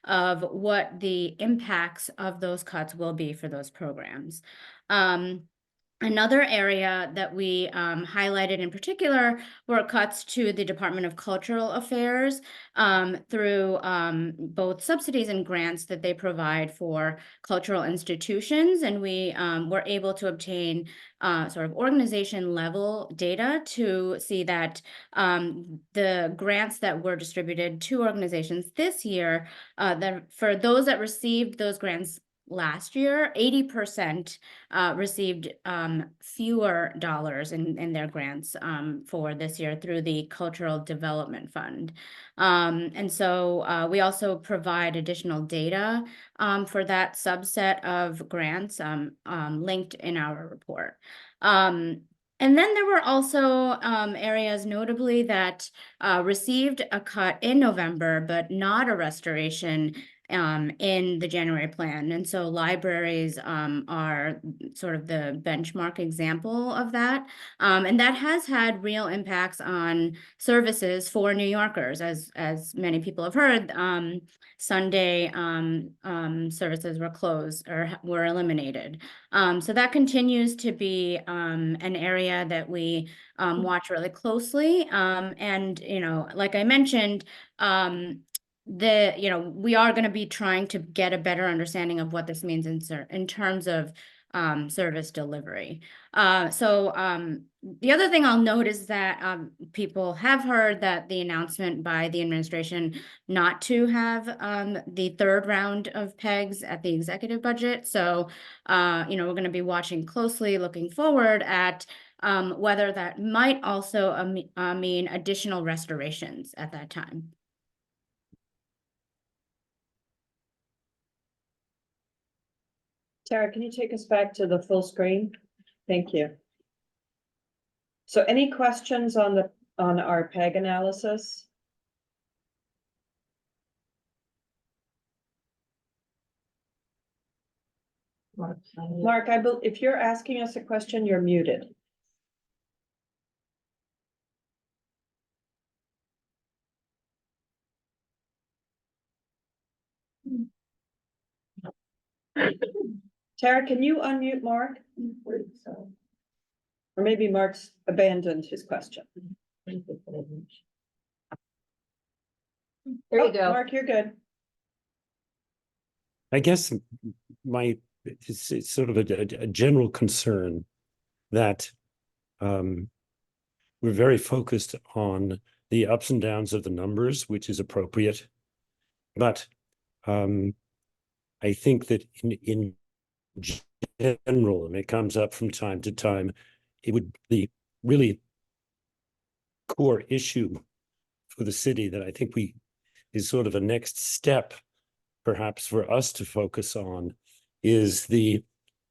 of what the impacts of those cuts will be for those programs. Another area that we highlighted in particular were cuts to the Department of Cultural Affairs through both subsidies and grants that they provide for cultural institutions. And we were able to obtain sort of organization level data to see that the grants that were distributed to organizations this year, that for those that received those grants last year, 80% received fewer dollars in their grants for this year through the Cultural Development Fund. And so we also provide additional data for that subset of grants linked in our report. And then there were also areas notably that received a cut in November, but not a restoration in the January plan. And so libraries are sort of the benchmark example of that. And that has had real impacts on services for New Yorkers. As many people have heard, Sunday services were closed or were eliminated. So that continues to be an area that we watch really closely. And, like I mentioned, we are going to be trying to get a better understanding of what this means in terms of service delivery. So the other thing I'll note is that people have heard that the announcement by the administration not to have the third round of PEGs at the executive budget. So, we're going to be watching closely, looking forward at whether that might also mean additional restorations at that time. Tara, can you take us back to the full screen? Thank you. So any questions on our PEG analysis? Mark, if you're asking us a question, you're muted. Tara, can you unmute Mark? Or maybe Mark's abandoned his question. There you go. Mark, you're good. I guess it's sort of a general concern that we're very focused on the ups and downs of the numbers, which is appropriate. But I think that in general, and it comes up from time to time, the really core issue for the city that I think is sort of a next step, perhaps for us to focus on, is the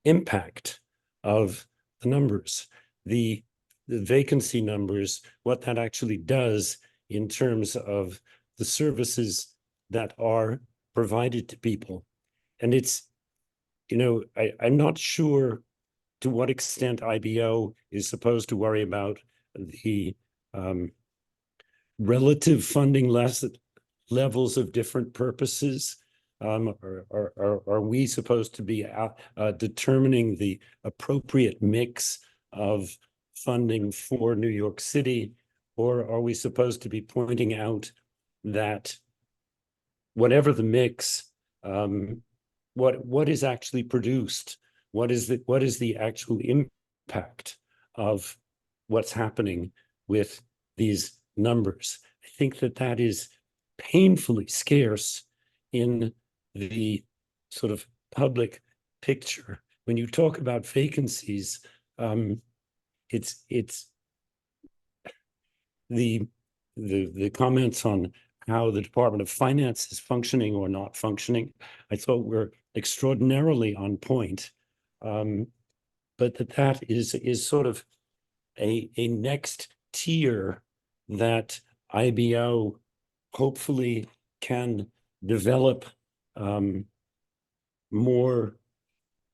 impact of the numbers. The the vacancy numbers, what that actually does in terms of the services that are provided to people. And it's, I'm not sure to what extent IBO is supposed to worry about the relative funding levels of different purposes. Are we supposed to be determining the appropriate mix of funding for New York City? Or are we supposed to be pointing out that whatever the mix, what is actually produced? What is the actual impact of what's happening with these numbers? I think that is painfully scarce in the sort of public picture. When you talk about vacancies, it's the comments on how the Department of Finance is functioning or not functioning, I thought were extraordinarily on point. But that is sort of a next tier that IBO hopefully can develop more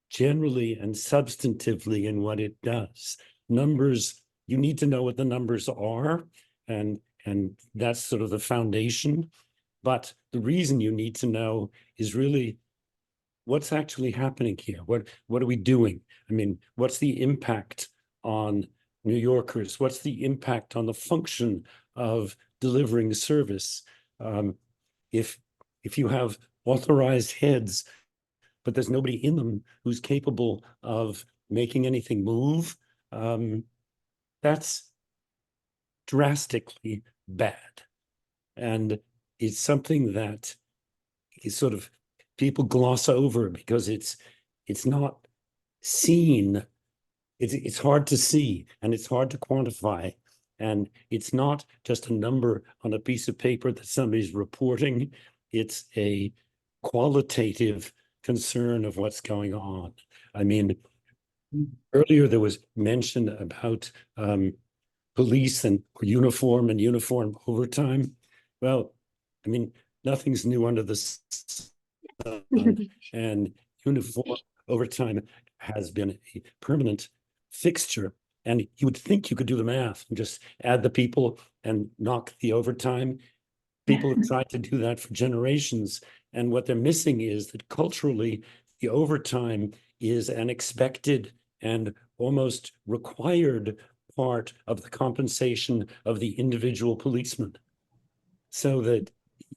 generally and substantively in what it does. Numbers, you need to know what the numbers are, and that's sort of the foundation. But the reason you need to know is really what's actually happening here. What are we doing? I mean, what's the impact on New Yorkers? What's the impact on the function of delivering service? If you have authorized heads, but there's nobody in them who's capable of making anything move, that's drastically bad. And it's something that is sort of people gloss over because it's not seen. It's hard to see and it's hard to quantify. And it's not just a number on a piece of paper that somebody's reporting. It's a qualitative concern of what's going on. I mean, earlier there was mention about police and uniform overtime. Well, I mean, nothing's new under the sun, and uniform overtime has been a permanent fixture. And you would think you could do the math and just add the people and knock the overtime. People have tried to do that for generations. And what they're missing is that culturally, the overtime is an expected and almost required part of the compensation of the individual policeman. So that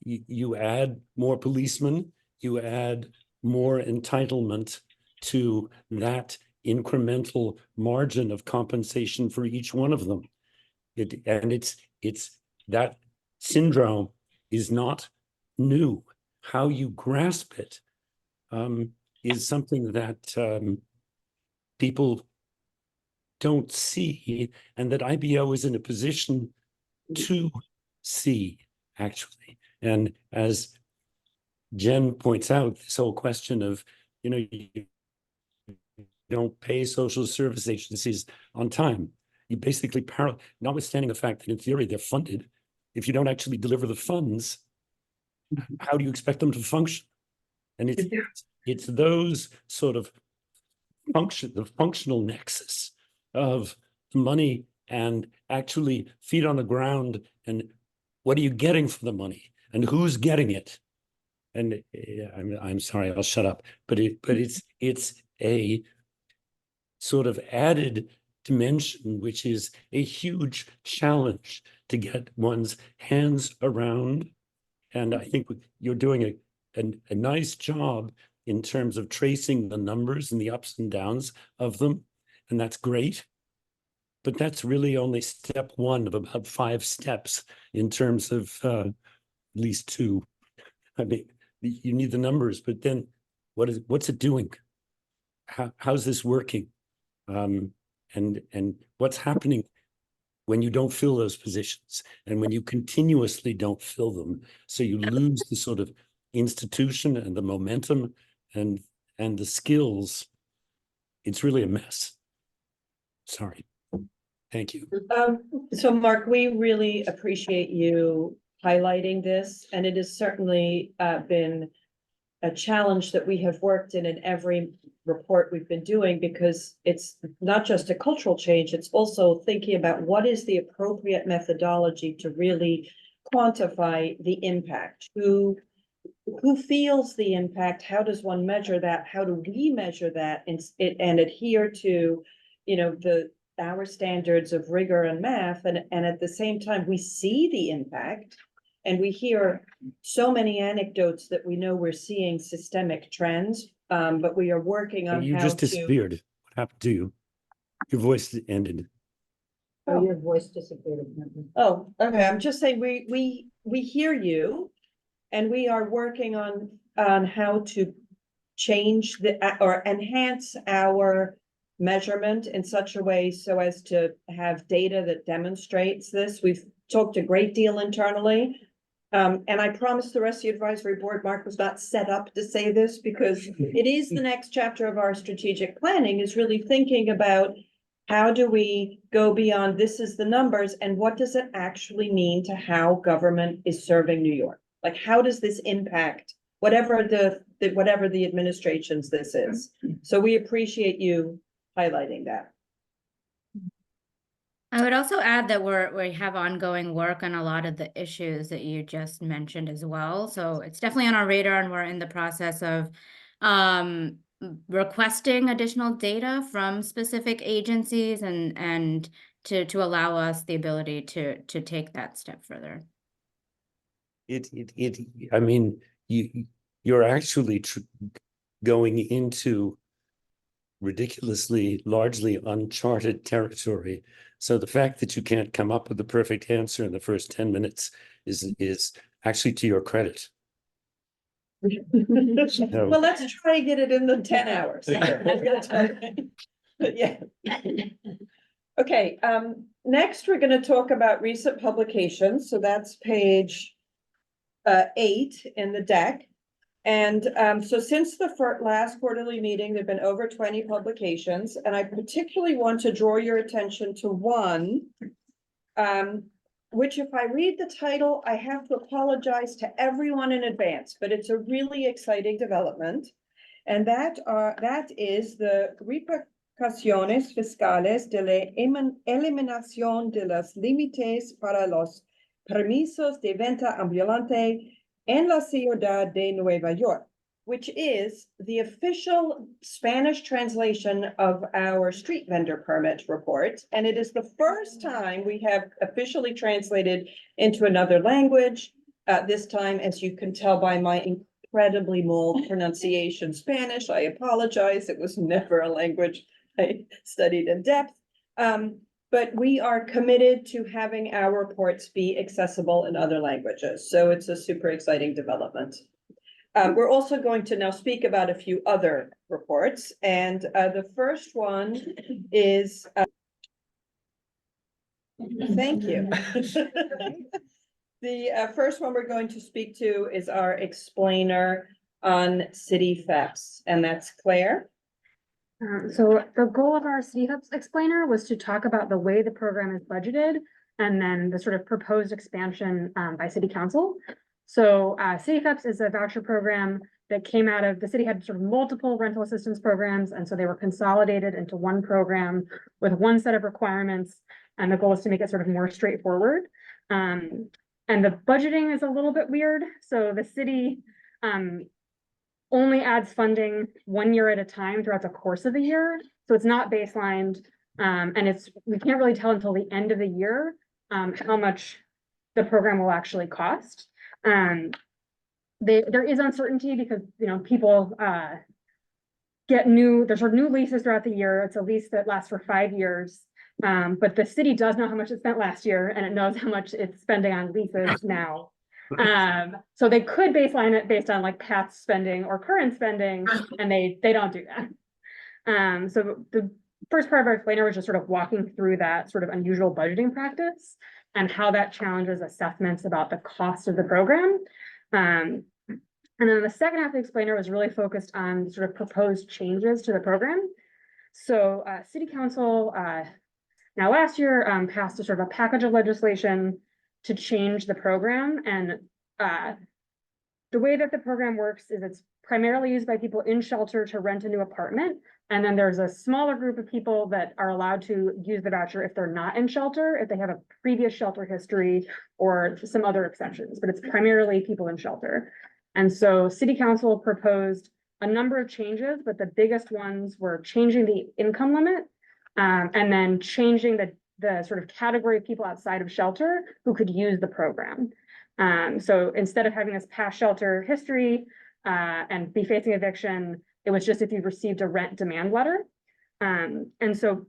you add more policemen, you add more entitlement to that incremental margin of compensation for each one of them. It's that syndrome is not new. How you grasp it is something that people don't see, and that IBO is in a position to see, actually. And as Jen points out, this whole question of, you don't pay social service agencies on time. You basically, notwithstanding the fact that in theory they're funded, if you don't actually deliver the funds, how do you expect them to function? And it's those sort of the functional nexus of money and actually feet on the ground, and what are you getting for the money and who's getting it? And I'm sorry, I'll shut up. But it's a sort of added dimension, which is a huge challenge to get one's hands around. And I think you're doing a nice job in terms of tracing the numbers and the ups and downs of them. And that's great. But that's really only step one of about 5 steps in terms of at least 2. I mean, you need the numbers, but then what's it doing? How's this working? And what's happening when you don't fill those positions and when you continuously don't fill them? So you lose the sort of institution and the momentum and the skills. It's really a mess. Sorry. Thank you. So Mark, we really appreciate you highlighting this, and it has certainly been a challenge that we have worked in every report we've been doing, because it's not just a cultural change, it's also thinking about what is the appropriate methodology to really quantify the impact. Who feels the impact? How does one measure that? How do we measure that and adhere to, our standards of rigor and math, and at the same time, we see the impact. And we hear so many anecdotes that we know we're seeing systemic trends, but we are working on You how just to. disappeared. What happened to you? Your voice ended. Oh, your voice disappeared. Oh, okay, I'm just saying, we hear you, and we are working on how to change or enhance our measurement in such a way so as to have data that demonstrates this. We've talked a great deal internally. And I promise the rest of the advisory board, Mark was not set up to say this, because it is the next chapter of our strategic planning, is really thinking about how do we go beyond this is the numbers, and what does it actually mean to how government is serving New York? Like, how does this impact whatever the administrations this is? So we appreciate you highlighting that. I would also add that we have ongoing work on a lot of the issues that you just mentioned as well. So it's definitely on our radar, and we're in the process of requesting additional data from specific agencies and to allow us the ability to take that step further. I mean, you're actually going into ridiculously largely uncharted territory. So the fact that you can't come up with the perfect answer in the first 10 minutes is actually to your credit. Well, let's try and get it in the 10 hours. But yeah. Okay, next we're going to talk about recent publications. So that's page 8 in the deck. And so since the last quarterly meeting, there've been over 20 publications, and I particularly want to draw your attention to one, which, if I read the title, I have to apologize to everyone in advance, but it's a really exciting development. And that is the repercusiones fiscales de la eliminación de los límites para los permisos de venta ambulante en la ciudad de Nueva York, which is the official Spanish translation of our street vendor permit report. And it is the first time we have officially translated into another language. This time, as you can tell by my incredibly mold pronunciation Spanish, I apologize. It was never a language I studied in depth. But we are committed to having our reports be accessible in other languages. So it's a super exciting development. We're also going to now speak about a few other reports. And the first one is, thank you. The first one we're going to speak to is our explainer on city FEPS, and that's Claire. So the goal of our City Hubs explainer was to talk about the way the program is budgeted and then the sort of proposed expansion by City Council. So City Hubs is a voucher program that came out of, the city had sort of multiple rental assistance programs, and so they were consolidated into one program with one set of requirements, and the goal is to make it sort of more straightforward. And the budgeting is a little bit weird. So the city only adds funding 1 year at a time throughout the course of the year. So it's not baselined, and we can't really tell until the end of the year how much the program will actually cost. There is uncertainty because, people get there's sort of new leases throughout the year. It's a lease that lasts for 5 years. But the city does know how much it spent last year, and it knows how much it's spending on leases now. So they could baseline it based on like past spending or current spending, and they don't do that. So the first part of our explainer was just sort of walking through that sort of unusual budgeting practice and how that challenges assessments about the cost of the program. And then the second half of the explainer was really focused on sort of proposed changes to the program. So City Council Now, last year passed a sort of a package of legislation to change the program, and the way that the program works is it's primarily used by people in shelter to rent a new apartment. And then there's a smaller group of people that are allowed to use the voucher if they're not in shelter, if they have a previous shelter history or some other exceptions, but it's primarily people in shelter. And so City Council proposed a number of changes, but the biggest ones were changing the income limit and then changing the sort of category of people outside of shelter who could use the program. So instead of having this past shelter history and be facing eviction, it was just if you received a rent demand letter. And so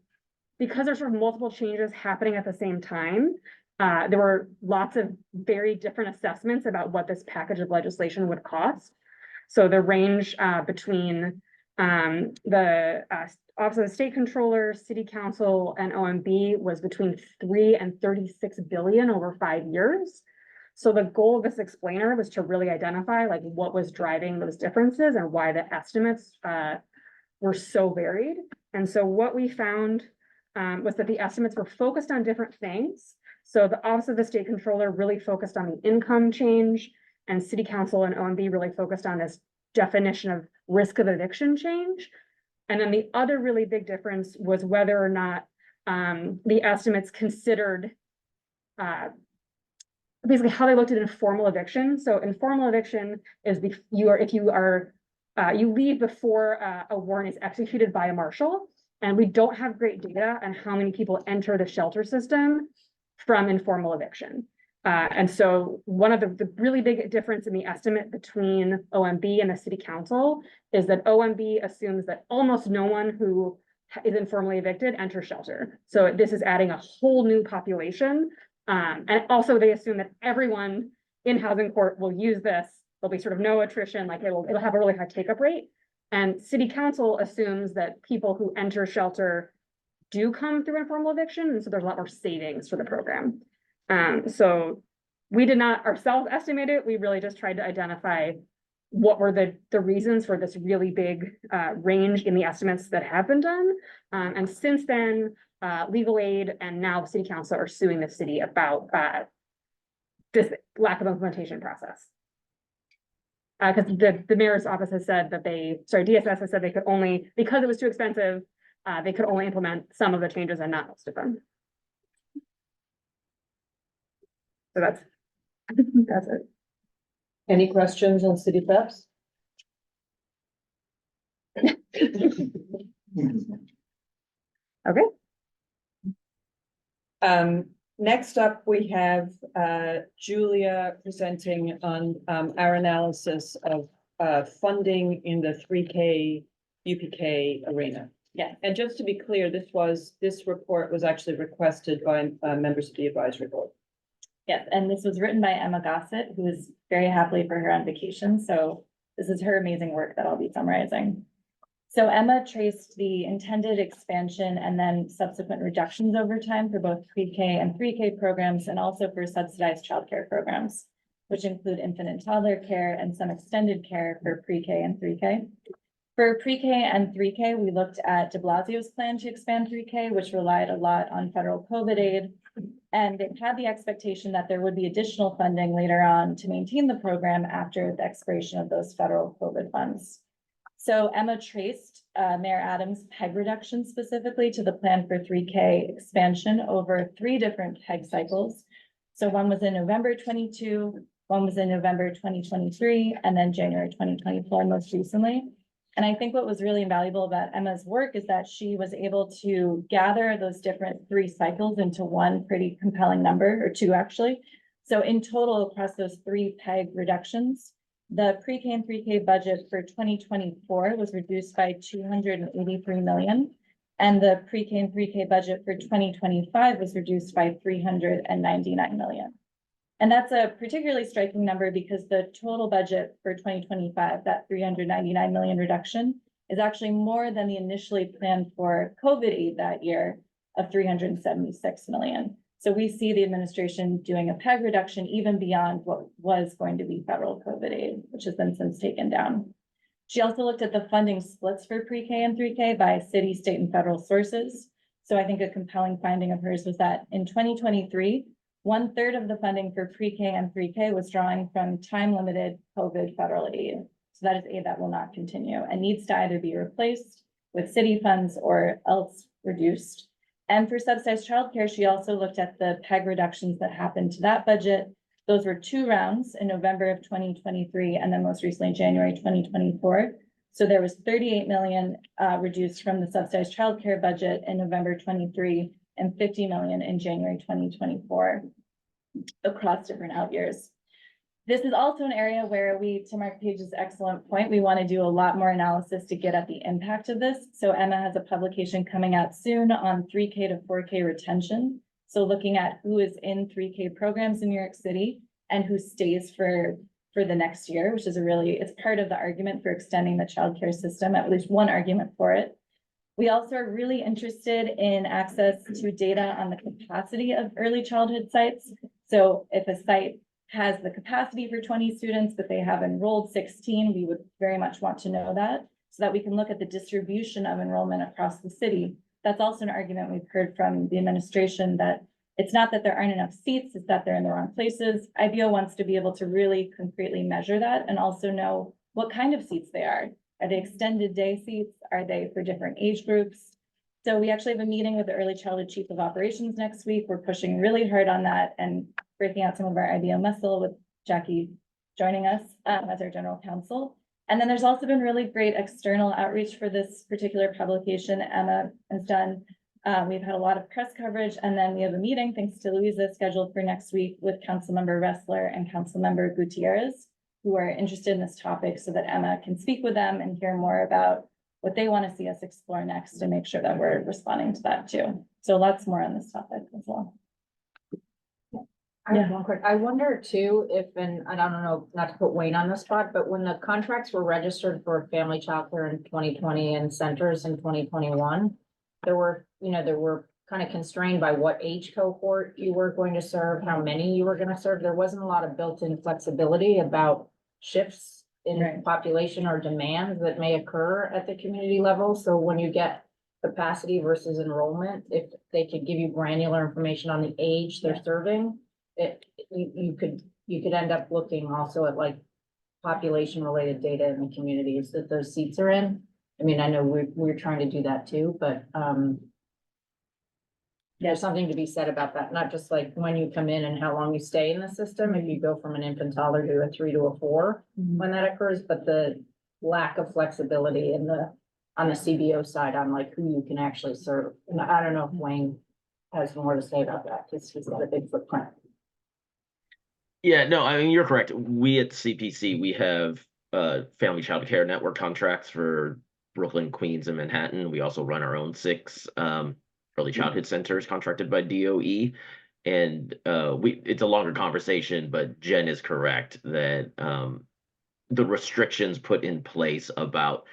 because there's sort of multiple changes happening at the same time, there were lots of very different assessments about what this package of legislation would cost. So the range between the Office of the State Controller, City Council, and OMB was between 3 and 36 billion over 5 years. So the goal of this explainer was to really identify like what was driving those differences and why the estimates were so varied. And so what we found was that the estimates were focused on different things. So the Office of the State Controller really focused on the income change, and City Council and OMB really focused on this definition of risk of eviction change. And then the other really big difference was whether or not the estimates considered basically how they looked at informal eviction. So informal eviction is if you leave before a warrant is executed by a marshal, and we don't have great data on how many people enter the shelter system from informal eviction. And so one of the really big difference in the estimate between OMB and the City Council is that OMB assumes that almost no one who is informally evicted enters shelter. So this is adding a whole new population. And also they assume that everyone in housing court will use this. There'll be sort of no attrition, like it'll have a really high take-up rate. And City Council assumes that people who enter shelter do come through informal eviction, and so there's a lot more savings for the program. So we did not ourselves estimate it. We really just tried to identify what were the reasons for this really big range in the estimates that have been done. And since then, legal aid and now the City Council are suing the city about this lack of implementation process. Because the mayor's office has said that DSS has said they could only, because it was too expensive, they could only implement some of the changes and not most of them. So that's it. Any questions on city PEPs? Okay. Next up, we have Julia presenting on our analysis of funding in the 3K UPK arena. Yeah. And just to be clear, this report was actually requested by members of the advisory board. Yes, and this was written by Emma Gossett, who is very happily for her on vacation. So this is her amazing work that I'll be summarizing. So Emma traced the intended expansion and then subsequent reductions over time for both pre-K and 3K programs, and also for subsidized childcare programs, which include infant and toddler care and some extended care for pre-K and 3K. For pre-K and 3K, we looked at de Blasio's plan to expand 3K, which relied a lot on federal COVID aid. And it had the expectation that there would be additional funding later on to maintain the program after the expiration of those federal COVID funds. So Emma traced Mayor Adams' PEG reduction specifically to the plan for 3K expansion over 3 different PEG cycles. So one was in November 22, one was in November 2023, and then January 2024 most recently. And I think what was really invaluable about Emma's work is that she was able to gather those different 3 cycles into one pretty compelling number, or 2 actually. So in total, across those 3 PEG reductions, the pre-K and 3K budget for 2024 was reduced by 283 million. And the pre-K and 3K budget for 2025 was reduced by 399 million. And that's a particularly striking number because the total budget for 2025, that 399 million reduction, is actually more than the initially planned for COVID aid that year of 376 million. So we see the administration doing a PEG reduction even beyond what was going to be federal COVID aid, which has been since taken down. She also looked at the funding splits for pre-K and 3K by city, state, and federal sources. So I think a compelling finding of hers was that in 2023, 1/3 of the funding for pre-K and 3K was drawing from time-limited COVID federal aid. So that is aid that will not continue and needs to either be replaced with city funds or else reduced. And for subsidized childcare, she also looked at the PEG reductions that happened to that budget. Those were 2 rounds in November of 2023 and then most recently January 2024. So there was 38 million reduced from the subsidized childcare budget in November 23 and 50 million in January 2024 across different out years. This is also an area where we, to Mark Page's excellent point, we want to do a lot more analysis to get at the impact of this. So Emma has a publication coming out soon on 3K to 4K retention. So looking at who is in 3K programs in New York City and who stays for the next year, which is it's part of the argument for extending the childcare system, at least one argument for it. We also are really interested in access to data on the capacity of early childhood sites. So if a site has the capacity for 20 students, but they have enrolled 16, we would very much want to know that so that we can look at the distribution of enrollment across the city. That's also an argument we've heard from the administration that it's not that there aren't enough seats, it's that they're in the wrong places. IBO wants to be able to really concretely measure that and also know what kind of seats they are. Are they extended day seats? Are they for different age groups? So we actually have a meeting with the Early Childhood Chief of Operations next week. We're pushing really hard on that and breaking out some of our IBO muscle with Jackie joining us as our general counsel. And then there's also been really great external outreach for this particular publication Emma has done. We've had a lot of press coverage, and then we have a meeting, thanks to Louisa, scheduled for next week with Councilmember Ressler and Councilmember Gutierrez, who are interested in this topic so that Emma can speak with them and hear more about what they want to see us explore next and make sure that we're responding to that too. So lots more on this topic as well. I have one quick, I wonder too, if, and I don't know, not to put Wayne on the spot, but when the contracts were registered for family childcare in 2020 and centers in 2021, there were kind of constrained by what age cohort you were going to serve, how many you were going to serve. There wasn't a lot of built-in flexibility about shifts in population or demands that may occur at the community level. So when you get capacity versus enrollment, if they could give you granular information on the age they're serving, you could end up looking also at like population related data in the communities that those seats are in. I mean, I know we're trying to do that too, but there's something to be said about that, not just like when you come in and how long you stay in the system, if you go from an infant toddler to a 3 to a 4 when that occurs, but the lack of flexibility on the CBO side on like who you can actually serve. And I don't know if Wayne has more to say about that because he's got a big footprint. Yeah, no, I mean, you're correct. We at CPC, we have family child care network contracts for Brooklyn, Queens, and Manhattan. We also run our own 6 early childhood centers contracted by DOE. And it's a longer conversation, but Jen is correct that the restrictions put in place about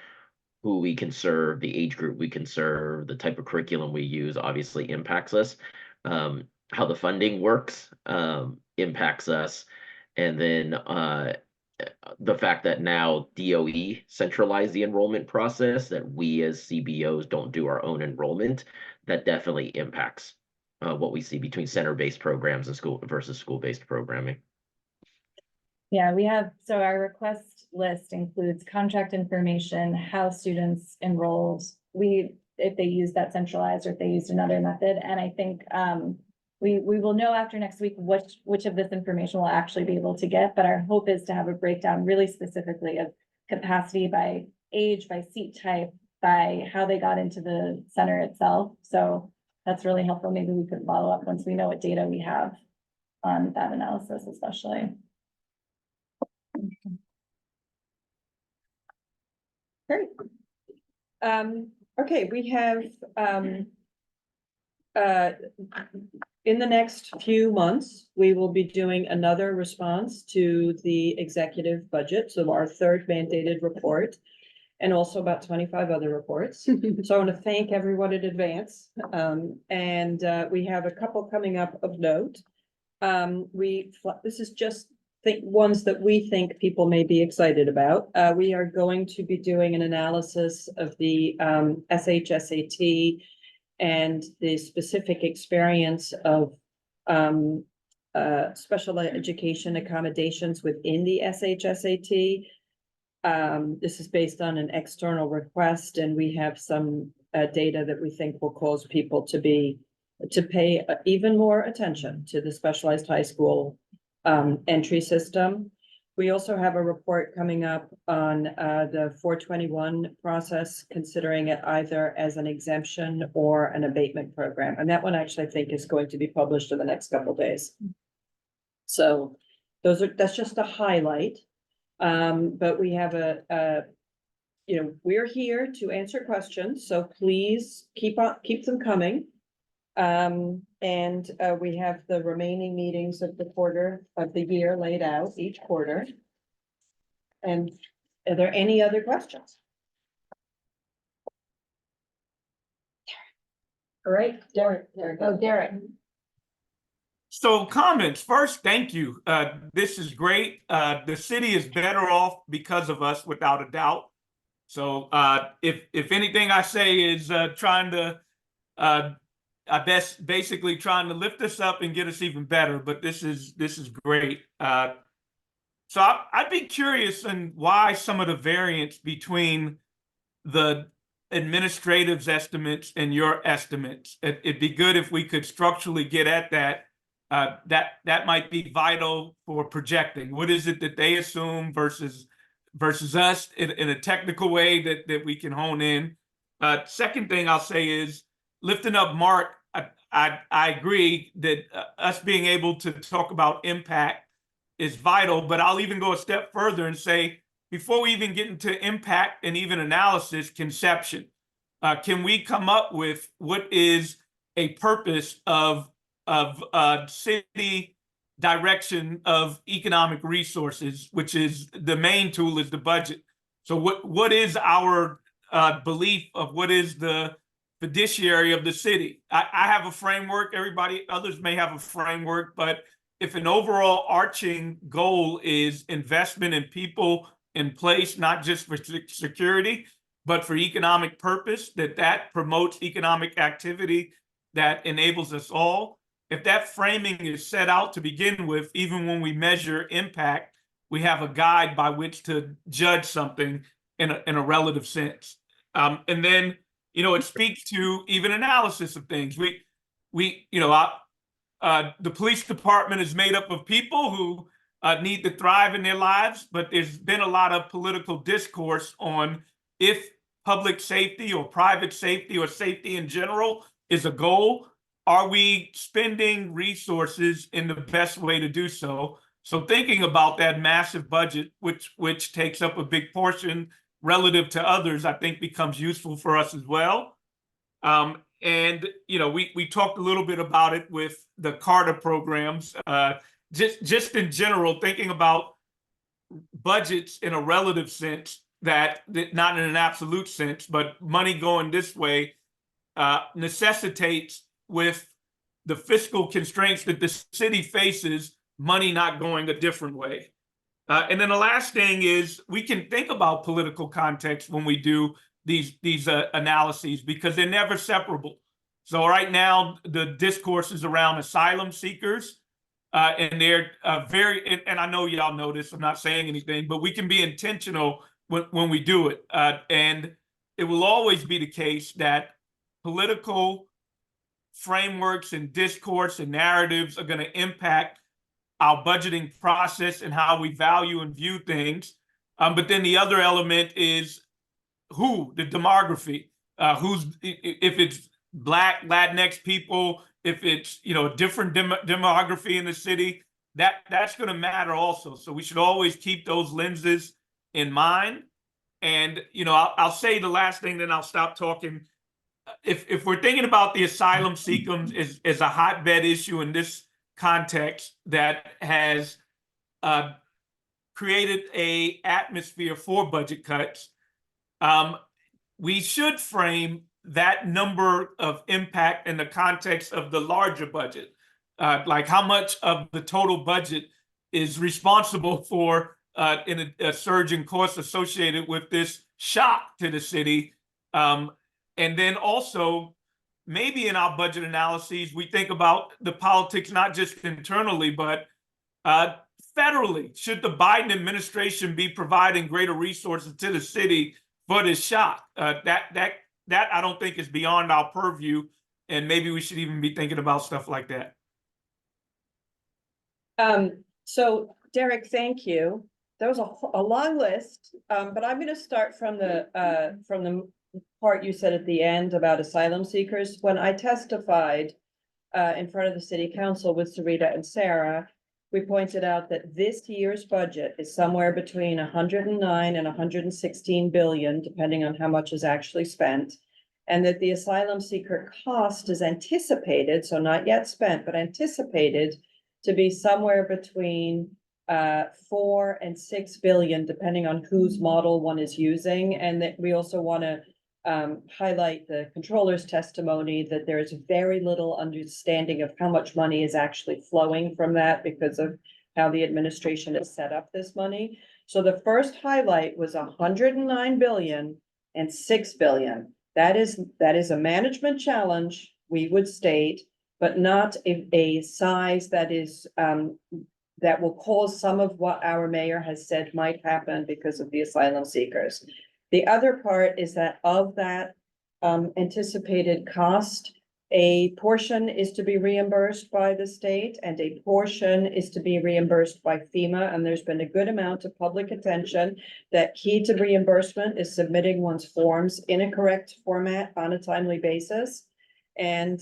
who we can serve, the age group we can serve, the type of curriculum we use obviously impacts us. How the funding works impacts us. And then the fact that now DOE centralized the enrollment process, that we as CBOs don't do our own enrollment, that definitely impacts what we see between center-based programs and school versus school-based programming. Yeah, we have, so our request list includes contract information, how students enrolled, if they use that centralized or if they used another method. And I think we will know after next week which of this information we'll actually be able to get, but our hope is to have a breakdown really specifically of capacity by age, by seat type, by how they got into the center itself. So that's really helpful. Maybe we could follow up once we know what data we have on that analysis, especially. Great. Okay, we have in the next few months, we will be doing another response to the executive budget, so our 3rd mandated report, and also about 25 other reports. So I want to thank everyone in advance. And we have a couple coming up of note. This is just ones that we think people may be excited about. We are going to be doing an analysis of the SHSAT and the specific experience of special education accommodations within the SHSAT. This is based on an external request, and we have some data that we think will cause people to pay even more attention to the specialized high school entry system. We also have a report coming up on the 421 process, considering it either as an exemption or an abatement program. And that one actually I think is going to be published in the next couple of days. So that's just a highlight. But we have we're here to answer questions, so please keep them coming. We have the remaining meetings of the quarter of the year laid out each quarter. And are there any other questions? All right, Derek. Oh, Derek. So comments first, thank you. This is great. The city is better off because of us, without a doubt. So if anything I say is trying to basically trying to lift us up and get us even better, but this is great. So I'd be curious on why some of the variance between the administrative's estimates and your estimates. It'd be good if we could structurally get at that. That might be vital for projecting. What is it that they assume versus us in a technical way that we can hone in. Second thing I'll say is lifting up Mark. I agree that us being able to talk about impact is vital, but I'll even go a step further and say, before we even get into impact and even analysis, conception. Can we come up with what is a purpose of city direction of economic resources, which is the main tool is the budget. So what is our belief of what is the fiduciary of the city? I have a framework, others may have a framework, but if an overall arching goal is investment in people in place, not just for security, but for economic purpose, that promotes economic activity that enables us all. If that framing is set out to begin with, even when we measure impact, we have a guide by which to judge something in a relative sense. And then, it speaks to even analysis of things. The police department is made up of people who need to thrive in their lives, but there's been a lot of political discourse on if public safety or private safety or safety in general is a goal, are we spending resources in the best way to do so? So thinking about that massive budget, which takes up a big portion relative to others, I think becomes useful for us as well. And we talked a little bit about it with the Carter programs. Just in general, thinking about budgets in a relative sense, that not in an absolute sense, but money going this way necessitates, with the fiscal constraints that the city faces, money not going a different way. And then the last thing is we can think about political context when we do these analyses, because they're never separable. So right now the discourse is around asylum seekers, and they're and I know y'all know this, I'm not saying anything, but we can be intentional when we do it. And it will always be the case that political frameworks and discourse and narratives are going to impact our budgeting process and how we value and view things. But then the other element is the demography, if it's Black, Latinx people, if it's, a different demography in the city, that's going to matter also. So we should always keep those lenses in mind. And, I'll say the last thing, then I'll stop talking. If we're thinking about the asylum seekers as a hotbed issue in this context that has created an atmosphere for budget cuts, we should frame that number of impact in the context of the larger budget. Like how much of the total budget is responsible for in a surge in costs associated with this shock to the city. And then also maybe in our budget analyses, we think about the politics, not just internally, but federally. Should the Biden administration be providing greater resources to the city for this shot? That I don't think is beyond our purview, and maybe we should even be thinking about stuff like that. So Derek, thank you. There was a long list, but I'm going to start from the part you said at the end about asylum seekers. When I testified in front of the city council with Sarita and Sarah, we pointed out that this year's budget is somewhere between 109 and 116 billion, depending on how much is actually spent. And that the asylum seeker cost is anticipated, so not yet spent, but anticipated to be somewhere between 4 and 6 billion, depending on whose model one is using. And that we also want to highlight the controller's testimony that there is very little understanding of how much money is actually flowing from that because of how the administration has set up this money. So the first highlight was 109 billion and 6 billion. That is a management challenge, we would state, but not a size that is that will cause some of what our mayor has said might happen because of the asylum seekers. The other part is that of that anticipated cost, a portion is to be reimbursed by the state and a portion is to be reimbursed by FEMA. And there's been a good amount of public attention that key to reimbursement is submitting one's forms in a correct format on a timely basis. And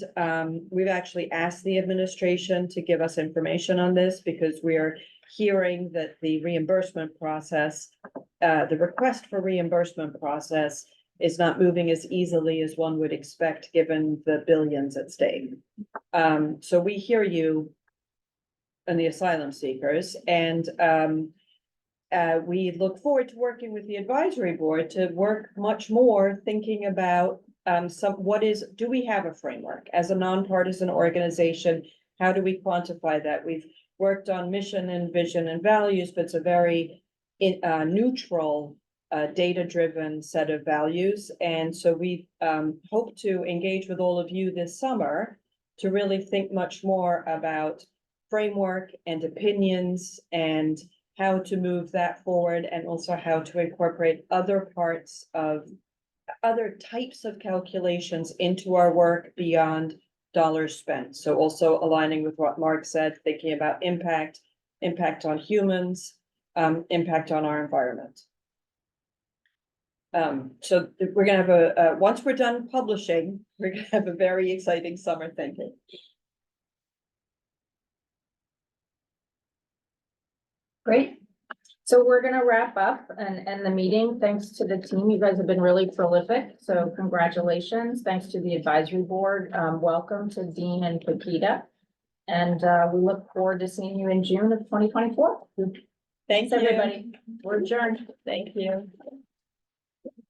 we've actually asked the administration to give us information on this because we're hearing that the reimbursement process, the request for reimbursement process is not moving as easily as one would expect given the billions at stake. So we hear you and the asylum seekers, and we look forward to working with the advisory board to work much more thinking about do we have a framework as a nonpartisan organization? How do we quantify that? We've worked on mission and vision and values, but it's a very neutral, data-driven set of values. And so we hope to engage with all of you this summer to really think much more about framework and opinions and how to move that forward, and also how to incorporate other types of calculations into our work beyond dollars spent. So also aligning with what Mark said, thinking about impact on humans, impact on our environment. So we're gonna have once we're done publishing, we're gonna have a very exciting summer thinking. Great. So we're gonna wrap up and end the meeting. Thanks to the team. You guys have been really prolific. So congratulations. Thanks to the advisory board. Welcome to Dean and Pepita. And we look forward to seeing you in June of 2024. Thanks, everybody. We're adjourned. Thank you.